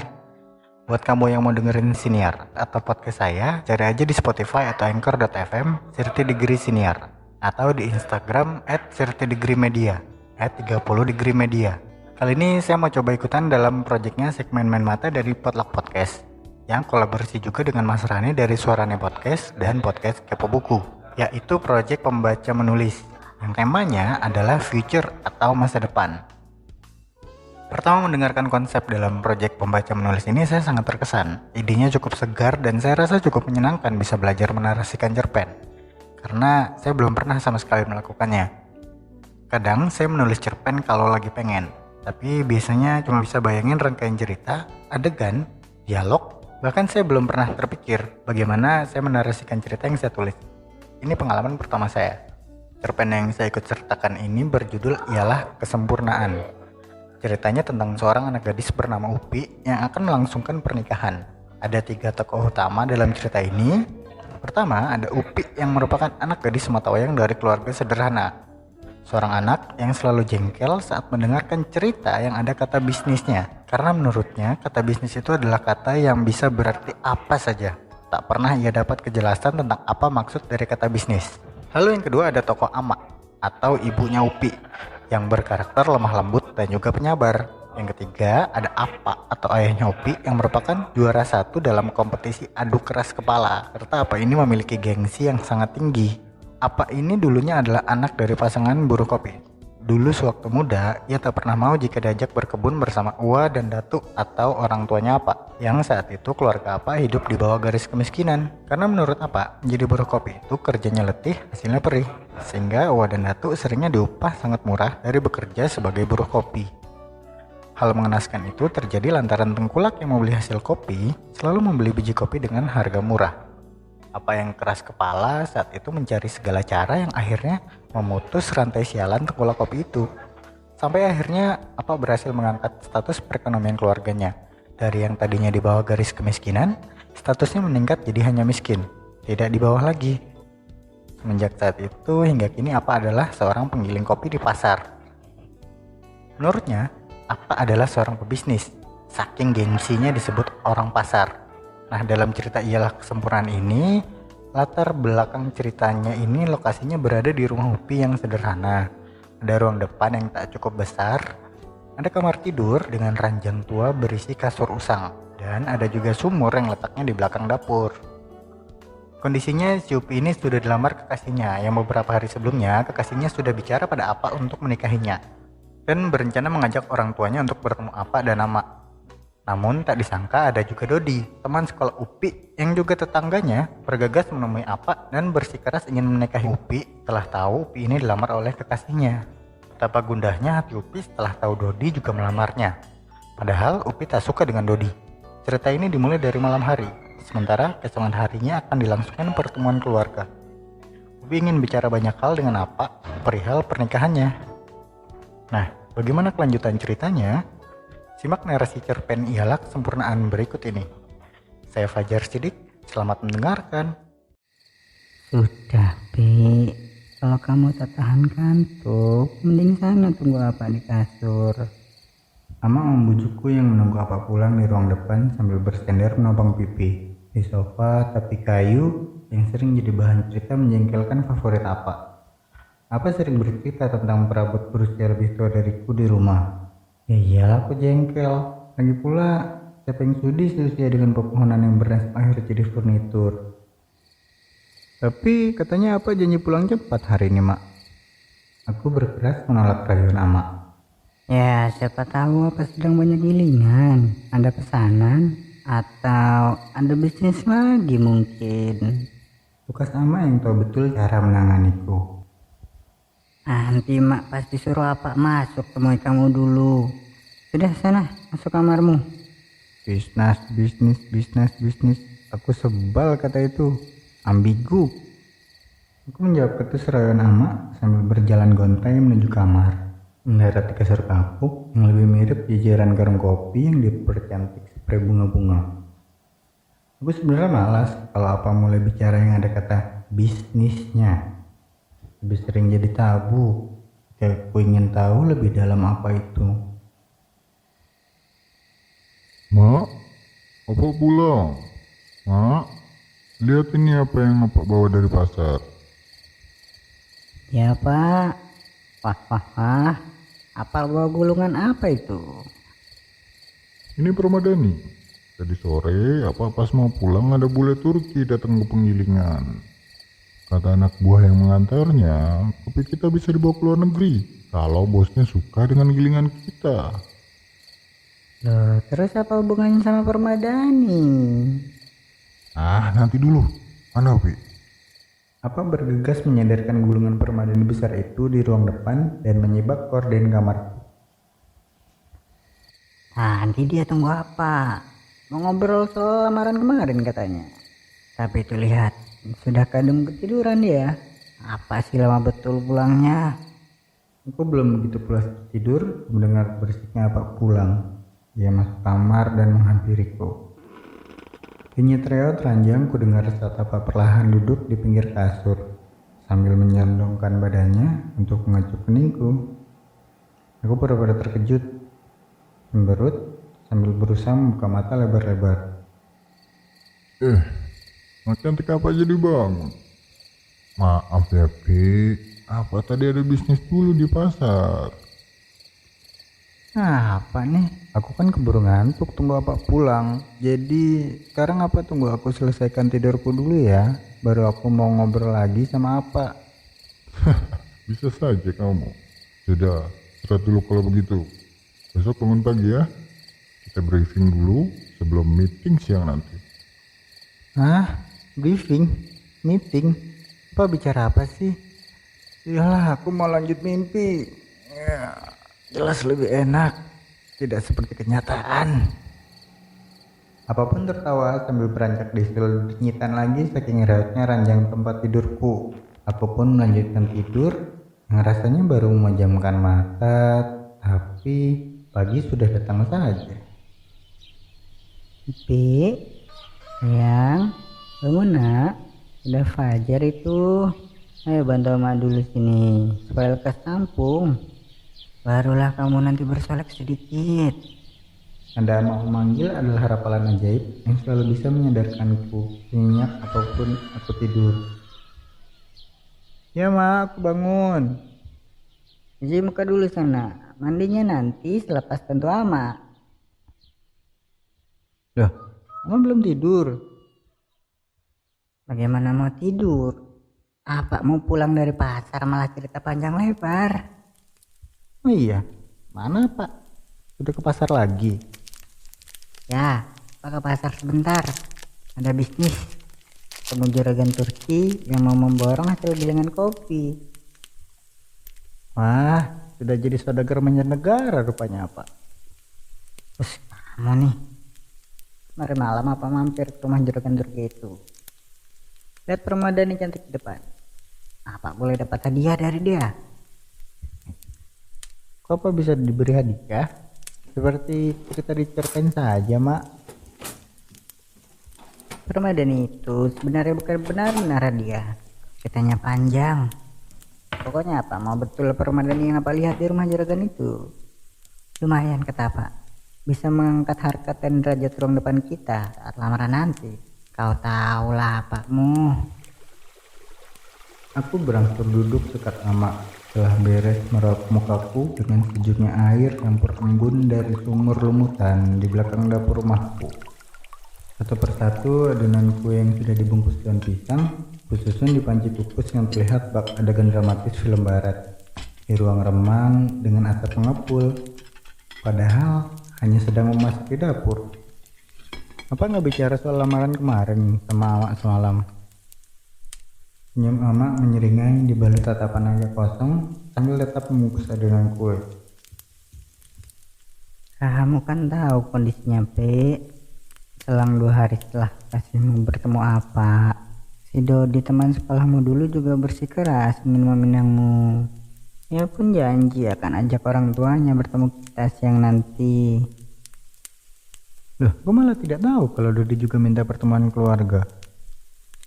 Buat kamu yang mau dengerin Siniar atau podcast saya, cari aja di Spotify atau Anchor.fm 30 Degree Siniar atau di Instagram @30degreemedia @30degreemedia. Kali ini saya mau coba ikutan dalam proyeknya segmen Main Mata dari Potluck Podcast yang kolaborasi juga dengan Mas Rani dari Suarane Podcast dan Podcast Kepo Buku, yaitu proyek pembaca menulis yang temanya adalah future atau masa depan. Pertama mendengarkan konsep dalam proyek pembaca menulis ini saya sangat terkesan. Idenya cukup segar dan saya rasa cukup menyenangkan bisa belajar menarasikan cerpen. Karena saya belum pernah sama sekali melakukannya. Kadang saya menulis cerpen kalau lagi pengen, tapi biasanya cuma bisa bayangin rangkaian cerita, adegan, dialog, bahkan saya belum pernah terpikir bagaimana saya menarasikan cerita yang saya tulis. Ini pengalaman pertama saya. Cerpen yang saya ikut sertakan ini berjudul ialah Kesempurnaan. Ceritanya tentang seorang anak gadis bernama Upi yang akan melangsungkan pernikahan. Ada 3 tokoh utama dalam cerita ini. Pertama, ada Upi yang merupakan anak gadis sematawayang dari keluarga sederhana. Seorang anak yang selalu jengkel saat mendengarkan cerita yang ada kata bisnisnya. Karena menurutnya kata bisnis itu adalah kata yang bisa berarti apa saja. Tak pernah ia dapat kejelasan tentang apa maksud dari kata bisnis. Lalu yang kedua ada tokoh Ama atau ibunya Upi yang berkarakter lemah lembut dan juga penyabar. Yang ketiga ada Apa atau ayahnya Upi yang merupakan juara 1 dalam kompetisi adu keras kepala. Serta Apa ini memiliki gengsi yang sangat tinggi. Apa ini dulunya adalah anak dari pasangan buruh kopi. Dulu sewaktu muda, ia tak pernah mau jika diajak berkebun bersama Ua dan Datu atau orang tuanya Apa. Yang saat itu keluarga Apa hidup di bawah garis kemiskinan. Karena menurut Apa, menjadi buruh kopi itu kerjanya letih, hasilnya perih. Sehingga Ua dan Datu seringnya diupah sangat murah dari bekerja sebagai buruh kopi. Hal mengenaskan itu terjadi lantaran tengkulak yang membeli hasil kopi selalu membeli biji kopi dengan harga murah. Apa yang keras kepala saat itu mencari segala cara yang akhirnya memutus rantai sialan tengkulak kopi itu. Sampai akhirnya Apa berhasil mengangkat status perekonomian keluarganya. Dari yang tadinya di bawah garis kemiskinan, statusnya meningkat jadi hanya miskin, tidak di bawah lagi. Semenjak saat itu hingga kini Apa adalah seorang penggiling kopi di pasar. Menurutnya, Apa adalah seorang pebisnis, saking gengsinya disebut orang pasar. Nah, dalam cerita Ialah Kesempurnaan ini, latar belakang ceritanya ini lokasinya berada di rumah Upi yang sederhana. Ada ruang depan yang tak cukup besar, ada kamar tidur dengan ranjang tua berisi kasur usang, dan ada juga sumur yang letaknya di belakang dapur. Kondisinya si Upi ini sudah dilamar kekasihnya, yang beberapa hari sebelumnya kekasihnya sudah bicara pada Apa untuk menikahinya. dan berencana mengajak orang tuanya untuk bertemu Apa dan Ama. Namun tak disangka ada juga Dodi, teman sekolah Upi yang juga tetangganya, bergegas menemui Apa dan bersikeras ingin menikahi Upi setelah tahu Upi ini dilamar oleh kekasihnya. Betapa gundahnya hati Upi setelah tahu Dodi juga melamarnya. Padahal Upi tak suka dengan Dodi. Cerita ini dimulai dari malam hari, sementara keesokan harinya akan dilangsungkan pertemuan keluarga. Upi ingin bicara banyak hal dengan Apa perihal pernikahannya. Nah, bagaimana kelanjutan ceritanya? Simak narasi cerpen Ialak sempurnaan berikut ini. Saya Fajar Sidik, selamat mendengarkan. Sudah, Pi. Kalau kamu tak tahan kantuk, mending sana tunggu Apa di kasur. Ama membujukku yang menunggu Apa pulang di ruang depan sambil bersender menopang pipi. Di sofa tapi kayu yang sering jadi bahan cerita menjengkelkan favorit Apa. Apa sering bercerita tentang perabot berusia lebih tua dariku di rumah. Ya iyalah aku jengkel. Lagi pula, siapa yang sudi seusia dengan pepohonan yang bernasib akhir jadi furnitur. Tapi katanya Apa janji pulang cepat hari ini, Mak. Aku berkeras menolak rayuan Ama. Ya, siapa tahu Apa sedang banyak gilingan. Ada pesanan atau ada bisnis lagi mungkin. Tukas Ama yang tahu betul cara menanganiku. Nanti Mak pasti suruh Apa masuk temui kamu dulu. Sudah sana, masuk kamarmu. Bisnis. Aku sebal kata itu. Ambigu. Aku menjawab ketus rayuan Ama sambil berjalan gontai menuju kamar. Mendarat di kasur kapuk yang lebih mirip jajaran karung kopi yang dipercantik spray bunga-bunga. Aku sebenarnya malas kalau Apa mulai bicara yang ada kata bisnisnya. Lebih sering jadi tabu. Aku ingin tahu lebih dalam apa itu. Mak, Apa pulang? Mak, lihat ini apa yang Apa bawa dari pasar. Ya Pak. Wah. Apa bawa gulungan apa itu? Ini permadani. Tadi sore Apa pas mau pulang ada bule Turki datang ke penggilingan. Kata anak buah yang mengantarnya, kopi kita bisa dibawa ke luar negeri kalau bosnya suka dengan gilingan kita. Loh, terus apa hubungannya sama permadani? Nanti dulu. Mana Pi? Apa bergegas menyadarkan gulungan permadani besar itu di ruang depan dan menyibak korden kamar. Nanti dia tunggu Apa? Mau ngobrol soal lamaran kemarin katanya. Tapi itu lihat, sudah kadung ketiduran dia. Apa sih lama betul pulangnya? Aku belum begitu pulas tidur mendengar berisiknya Apa pulang. Dia masuk kamar dan menghampiriku. Denyut reot ranjang ku dengar saat Apa perlahan duduk di pinggir kasur sambil menyondongkan badannya untuk mengecup keningku. Aku pura-pura terkejut, cemberut sambil berusaha membuka mata lebar-lebar. Mak cantik Apa jadi bangun? Maaf ya Pi, Apa tadi ada bisnis dulu di pasar. Apa nih? Aku kan keburu ngantuk tunggu Apa pulang. Jadi sekarang Apa tunggu aku selesaikan tidurku dulu ya. Baru aku mau ngobrol lagi sama Apa. Bisa saja kamu. Sudah, istirahat dulu kalau begitu. Besok bangun pagi ya. Kita briefing dulu sebelum meeting siang nanti. Briefing? Meeting? Apa bicara apa sih? Iyalah, aku mau lanjut mimpi. Ya, jelas lebih enak. Tidak seperti kenyataan. Apapun tertawa sambil beranjak disul dinyitan lagi saking reutnya ranjang tempat tidurku. Aku pun melanjutkan tidur yang rasanya baru memejamkan mata, tapi pagi sudah datang saja. Pi, sayang, bangun nak. Udah fajar itu. Ayo bantu Mak dulu sini supaya lekas tampung. Barulah kamu nanti bersolek sedikit. Anda mau memanggil adalah harapan ajaib yang selalu bisa menyadarkanku nyenyak apapun aku tidur. Ya Ma, aku bangun. Cuci muka dulu sana. Mandinya nanti selepas bantu Ama. Loh, Ama belum tidur. Bagaimana mau tidur? Apa mau pulang dari pasar malah cerita panjang lebar? Oh iya, Mana Pak? Sudah ke pasar lagi? Ya, Pak ke pasar sebentar. Ada bisnis. Ketemu juragan Turki yang mau memborong hasil gilingan kopi. Wah, sudah jadi saudagar mancanegara rupanya Pak. Terus kamu nih, mari malam apa mampir ke rumah juragan Turki itu? Lihat permadani cantik di depan. Apa boleh dapat hadiah dari dia? Kok Pak bisa diberi hadiah? Seperti cerita diceritain saja, Mak. Permadani itu sebenarnya bukan benar-benar hadiah. Ceritanya panjang. Pokoknya apa, mau betul permadani yang apa lihat di rumah juragan itu. Lumayan kata Pak. Bisa mengangkat harkat dan derajat ruang depan kita saat lamaran nanti. Kau tahulah Pakmu. Aku berangsur duduk dekat Ama. Setelah beres meraup mukaku dengan sejuknya air campur embun dari sumur lumutan di belakang dapur rumahku. Satu persatu adonan kue yang sudah dibungkus daun pisang kususun di panci kukus yang terlihat bak adegan dramatis film barat di ruang remang dengan asap mengepul. Padahal hanya sedang memasuki dapur. Apa nggak bicara soal lamaran kemarin sama Ama semalam? Senyum Ama menyeringai di balik tatapan agak kosong sambil tetap membungkus adonan kue. Kamu kan tahu kondisinya P. Selang 2 hari setelah kasihmu bertemu apa, si Dodi teman sekolahmu dulu juga bersikeras ingin meminangmu. Ia pun janji akan ajak orang tuanya bertemu kita siang nanti. Loh, gue malah tidak tahu kalau Dodi juga minta pertemuan keluarga.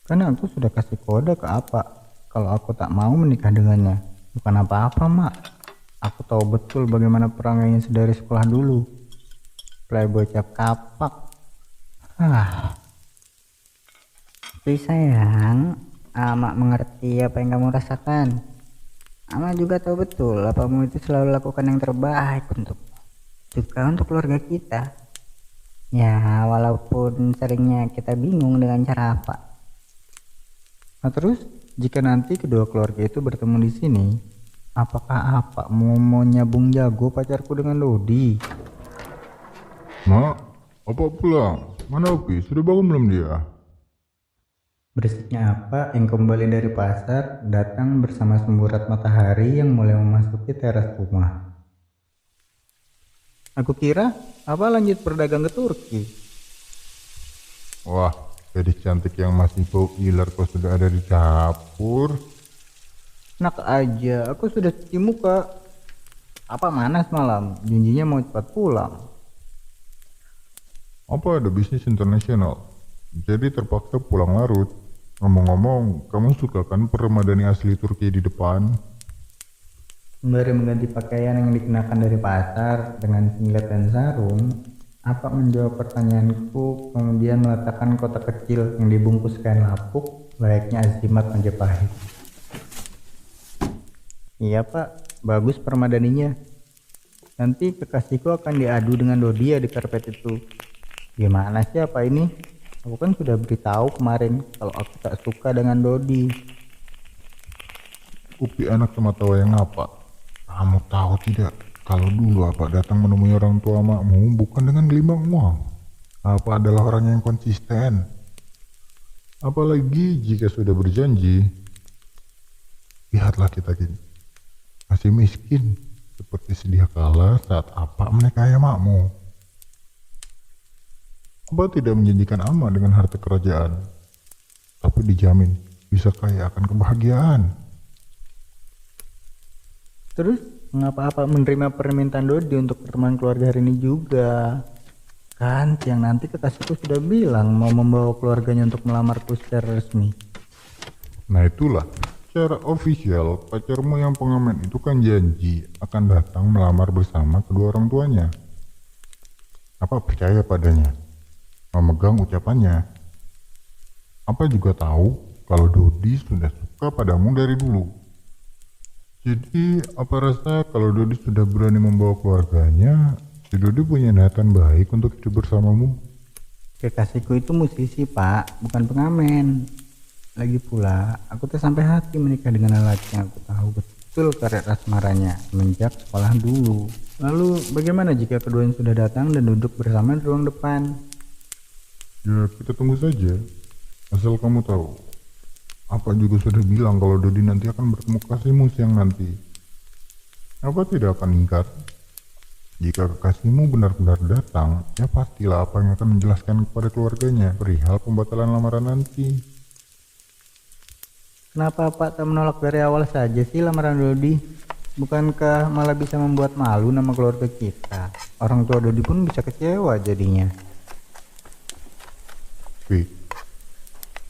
Karena aku sudah kasih kode ke apa kalau aku tak mau menikah dengannya. Bukan apa-apa, Mak. Aku tahu betul bagaimana perangainya sedari sekolah dulu. Playboy cap kapak. Tapi sayang, Ama mengerti apa yang kamu rasakan. Ama juga tahu betul apamu itu selalu lakukan yang terbaik juga untuk keluarga kita. Ya, walaupun seringnya kita bingung dengan cara apa. Nah terus, jika nanti kedua keluarga itu bertemu di sini, apakah apa mau nyabung jago pacarku dengan Dodi? Mak, apa pulang? Mana Opi? Sudah bangun belum dia? Berisiknya apa yang kembali dari pasar datang bersama semburat matahari yang mulai memasuki teras rumah. Aku kira apa lanjut berdagang ke Turki. Wah, gadis cantik yang masih bau iler kok sudah ada di dapur. Enak aja, aku sudah cuci muka. Apa mana semalam? Janjinya mau cepat pulang. Apa ada bisnis internasional? Jadi terpaksa pulang larut. Ngomong-ngomong, kamu suka kan permadani asli Turki di depan? Sembari mengganti pakaian yang dikenakan dari pasar dengan singlet dan sarung, apa menjawab pertanyaanku kemudian meletakkan kotak kecil yang dibungkus kain lapuk layaknya Azimat Majapahit. Iya Pak, bagus permadaninya. Nanti kekasihku akan diadu dengan Dodi ya di karpet itu. Gimana sih apa ini? Aku kan sudah beritahu kemarin kalau aku tak suka dengan Dodi. Upi anak semata wayang apa? Kamu tahu tidak? Kalau dulu apa datang menemui orang tua makmu bukan dengan gelimang uang. Apa adalah orang yang konsisten. Apalagi jika sudah berjanji. Lihatlah kita gini. Masih miskin. Seperti sedia kala saat apa menikahi makmu. Apa tidak menjanjikan Ama dengan harta kerajaan. Tapi dijamin bisa kaya akan kebahagiaan. Terus mengapa apa menerima permintaan Dodi untuk pertemuan keluarga hari ini juga? Kan siang nanti kekasihku sudah bilang mau membawa keluarganya untuk melamarku secara resmi. Nah itulah, secara ofisial pacarmu yang pengamen itu kan janji akan datang melamar bersama kedua orang tuanya. Apa percaya padanya? Memegang ucapannya. Apa juga tahu kalau Dodi sudah suka padamu dari dulu. Jadi apa rasa kalau Dodi sudah berani membawa keluarganya, si Dodi punya niatan baik untuk hidup bersamamu? Kekasihku itu musisi Pak, bukan pengamen. Lagi pula, aku tuh sampai hati menikah dengan lelaki yang aku tahu betul betul karet asmaranya semenjak sekolah dulu. Lalu bagaimana jika keduanya sudah datang dan duduk bersama di ruang depan? Ya kita tunggu saja. Asal kamu tahu, Apa juga sudah bilang kalau Dodi nanti akan bertemu kasihmu siang nanti. Apa tidak akan ingkar? Jika kekasihmu benar-benar datang, ya pastilah apa yang akan menjelaskan kepada keluarganya perihal pembatalan lamaran nanti. Kenapa Pak tak menolak dari awal saja sih lamaran Dodi? Bukankah malah bisa membuat malu nama keluarga kita? Orang tua Dodi pun bisa kecewa jadinya. Fit,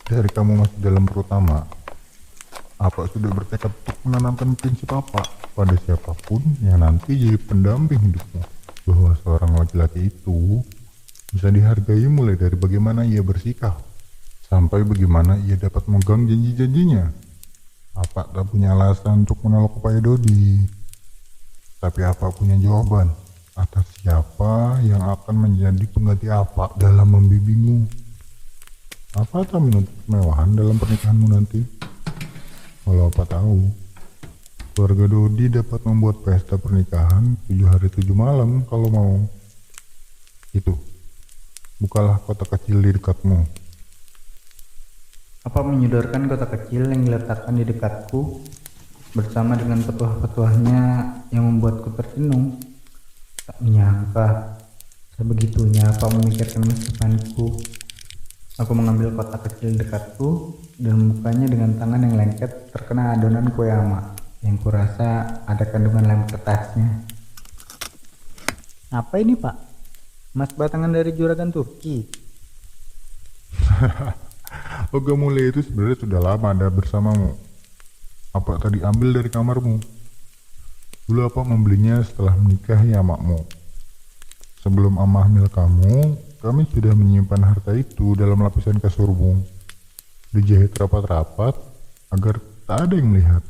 dari kamu masih dalam perutama, apa sudah bertekad untuk menanamkan prinsip apa pada siapapun yang nanti jadi pendamping hidupmu, bahwa seorang laki-laki itu bisa dihargai mulai dari bagaimana ia bersikap sampai bagaimana ia dapat memegang janji-janjinya. Apa tak punya alasan untuk menolak upaya Dodi, tapi apa punya jawaban atas siapa yang akan menjadi pengganti apa dalam membimbingmu. Apa tak menuntut kemewahan dalam pernikahanmu nanti? Kalau apa tahu, keluarga Dodi dapat membuat pesta pernikahan 7 hari 7 malam kalau mau. Itu, bukalah kota kecil di dekatmu. Apa menyodorkan kota kecil yang diletakkan di dekatku bersama dengan petuah-petuahnya yang membuatku tersenyum. Tak menyangka sebegitunya apa memikirkan masa depanku. Aku mengambil kotak kecil dekatku dan membukanya dengan tangan yang lengket terkena adonan kue ama yang kurasa ada kandungan lem kertasnya. Apa ini Pak? Emas batangan dari juragan Turki? Logam mulia itu sebenarnya sudah lama ada bersamamu. Apa tadi ambil dari kamarmu? Dulu apa membelinya setelah menikahi amakmu. Sebelum ama hamil kamu, kami sudah menyimpan harta itu dalam lapisan kasurmu, dijahit rapat-rapat agar tak ada yang melihat,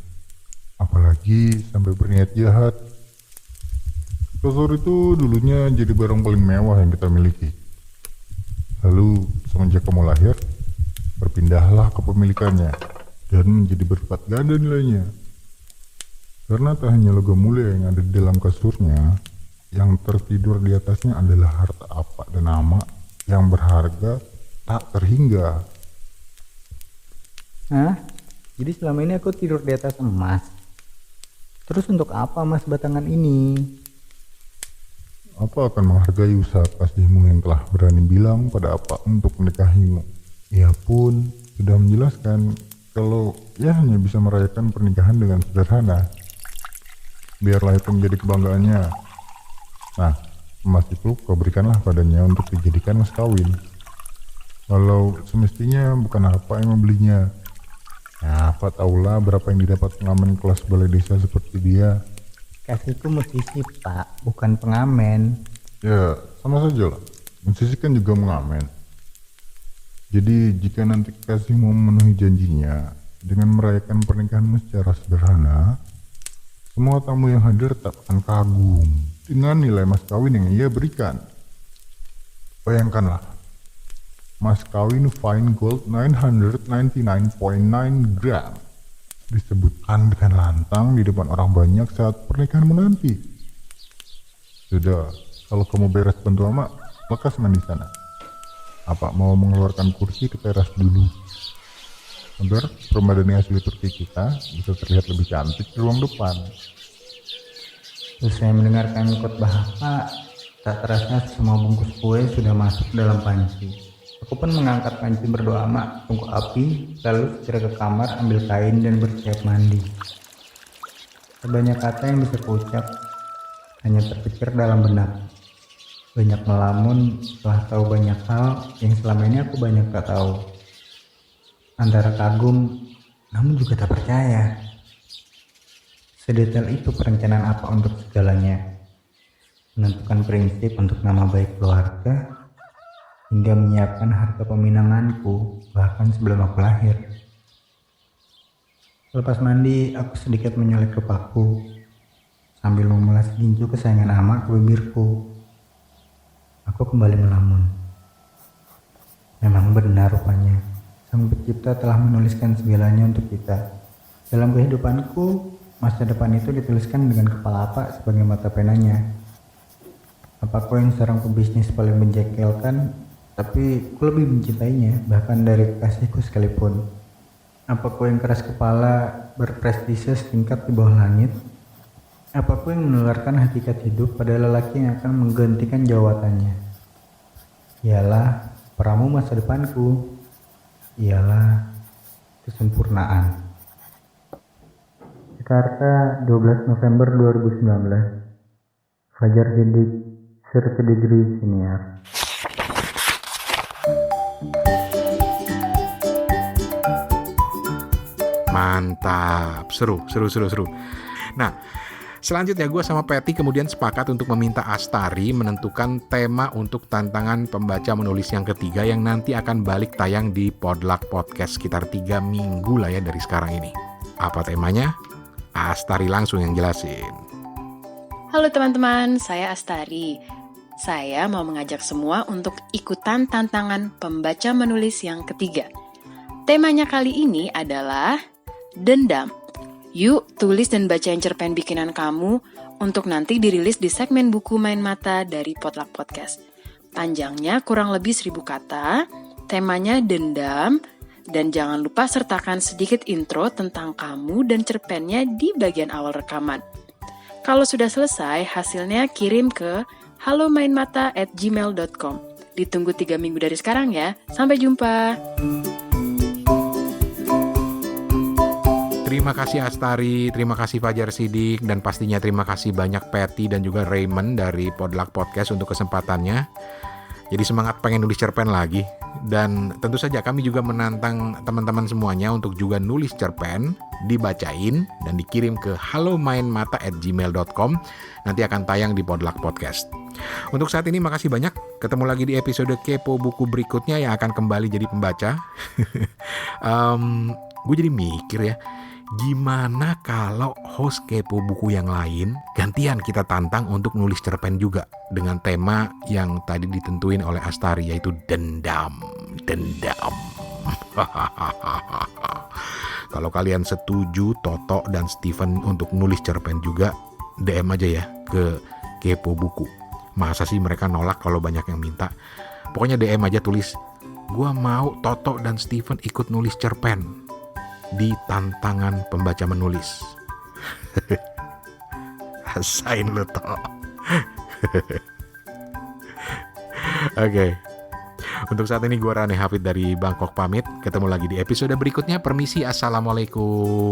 apalagi sampai berniat jahat. Kasur itu dulunya jadi barang paling mewah yang kita miliki. Lalu semenjak kamu lahir, berpindahlah kepemilikannya dan menjadi berlipat ganda nilainya. Karena tak hanya logam mulia yang ada di dalam kasurnya, yang tertidur di atasnya adalah harta apa dan nama yang berharga tak terhingga. Hah? Jadi selama ini aku tidur di atas emas. Terus untuk apa emas batangan ini? Apa akan menghargai usaha kasihmu yang telah berani bilang pada apa untuk menikahimu? Ia pun sudah menjelaskan kalau ia hanya bisa merayakan pernikahan dengan sederhana. Biarlah itu menjadi kebanggaannya. Nah, emas itu kau berikanlah padanya untuk dijadikan mas kawin. Walau semestinya bukan apa yang membelinya. Ya, apa tahulah berapa yang didapat pengamen kelas balai desa seperti dia. Kasihku musisi Pak, bukan pengamen. Ya, sama saja lah. Musisi kan juga mengamen. Jadi jika nanti kasihmu memenuhi janjinya dengan merayakan pernikahanmu secara sederhana, semua tamu yang hadir tak akan kagum dengan nilai mas kawin yang ia berikan. Bayangkanlah, mas kawin fine gold 999.9 gram disebutkan dengan lantang di depan orang banyak saat pernikahanmu nanti. Sudah, kalau kamu beres bantu ama, lekas mandi sana. Apa mau mengeluarkan kursi ke teras dulu, agar permadani asli Turki kita bisa terlihat lebih cantik di ruang depan. Selesai mendengarkan khotbah Pak, tak terasa semua bungkus kue sudah masuk dalam panci. Aku pun mengangkat panci berdoa mak, tunggu api, lalu segera ke kamar ambil kain dan bersiap mandi. Sebanyak kata yang bisa kuucap hanya terpikir dalam benak. Banyak melamun setelah tahu banyak hal yang selama ini aku banyak tak tahu. Antara kagum, namun juga tak percaya. Sedetail itu perencanaan apa untuk segalanya. Menentukan prinsip untuk nama baik keluarga, hingga menyiapkan harta peminanganku bahkan sebelum aku lahir. Selepas mandi, aku sedikit menyolek lupaku sambil memelas ginju kesayangan ama ke bibirku. Aku kembali melamun. Memang benar rupanya, Sang Pencipta telah menuliskan segalanya untuk kita. Dalam kehidupanku, masa depan itu dituliskan dengan kepala apa sebagai mata penanya? Apa kau yang seorang pebisnis paling menjengkelkan, tapi ku lebih mencintainya bahkan dari kekasihku sekalipun? Apa kau yang keras kepala, berprestise setingkat di bawah langit? Apa kau yang menularkan hakikat hidup pada lelaki yang akan menggantikan jawabannya? Ialah peramu masa depanku, ialah kesempurnaan. Jakarta, 12 November 2019. Fajar Siddiq, Third Degree Senior. Mantap, seru. Nah, selanjutnya gue sama Patty kemudian sepakat untuk meminta Astari menentukan tema untuk tantangan pembaca menulis yang ketiga yang nanti akan balik tayang di Podluck Podcast sekitar 3 minggu lah ya dari sekarang ini. Apa temanya? Astari langsung yang jelasin. Halo teman-teman, saya Astari. Saya mau mengajak semua untuk ikutan tantangan pembaca menulis yang ketiga. Temanya kali ini adalah dendam. Yuk, tulis dan bacain cerpen bikinan kamu untuk nanti dirilis di segmen buku Main Mata dari Podluck Podcast. Panjangnya kurang lebih 1000 kata, temanya dendam, dan jangan lupa sertakan sedikit intro tentang kamu dan cerpennya di bagian awal rekaman. Kalau sudah selesai, hasilnya kirim ke halomainmata@gmail.com. Ditunggu 3 minggu dari sekarang ya. Sampai jumpa. Terima kasih Astari, terima kasih Fajar Siddiq, dan pastinya terima kasih banyak Patty dan juga Raymond dari Podluck Podcast untuk kesempatannya. Jadi semangat pengen nulis cerpen lagi. Dan tentu saja kami juga menantang teman-teman semuanya untuk juga nulis cerpen, dibacain, dan dikirim ke halomainmata@gmail.com. Nanti akan tayang di Podluck Podcast. Untuk saat ini makasih banyak. Ketemu lagi di episode Kepo Buku berikutnya yang akan kembali jadi pembaca. Gue jadi mikir ya, gimana kalau host Kepo Buku yang lain gantian kita tantang untuk nulis cerpen juga dengan tema yang tadi ditentuin oleh Astari, yaitu dendam. Kalau kalian setuju Toto dan Steven untuk nulis cerpen juga, DM aja ya ke Kepo Buku. Masa sih mereka nolak kalau banyak yang minta? Pokoknya DM aja, tulis, gua mau Toto dan Steven ikut nulis cerpen di tantangan pembaca menulis. Rasain lo toh. Oke. Untuk saat ini gue Rane Hafid dari Bangkok pamit. Ketemu lagi di episode berikutnya. Permisi, assalamualaikum.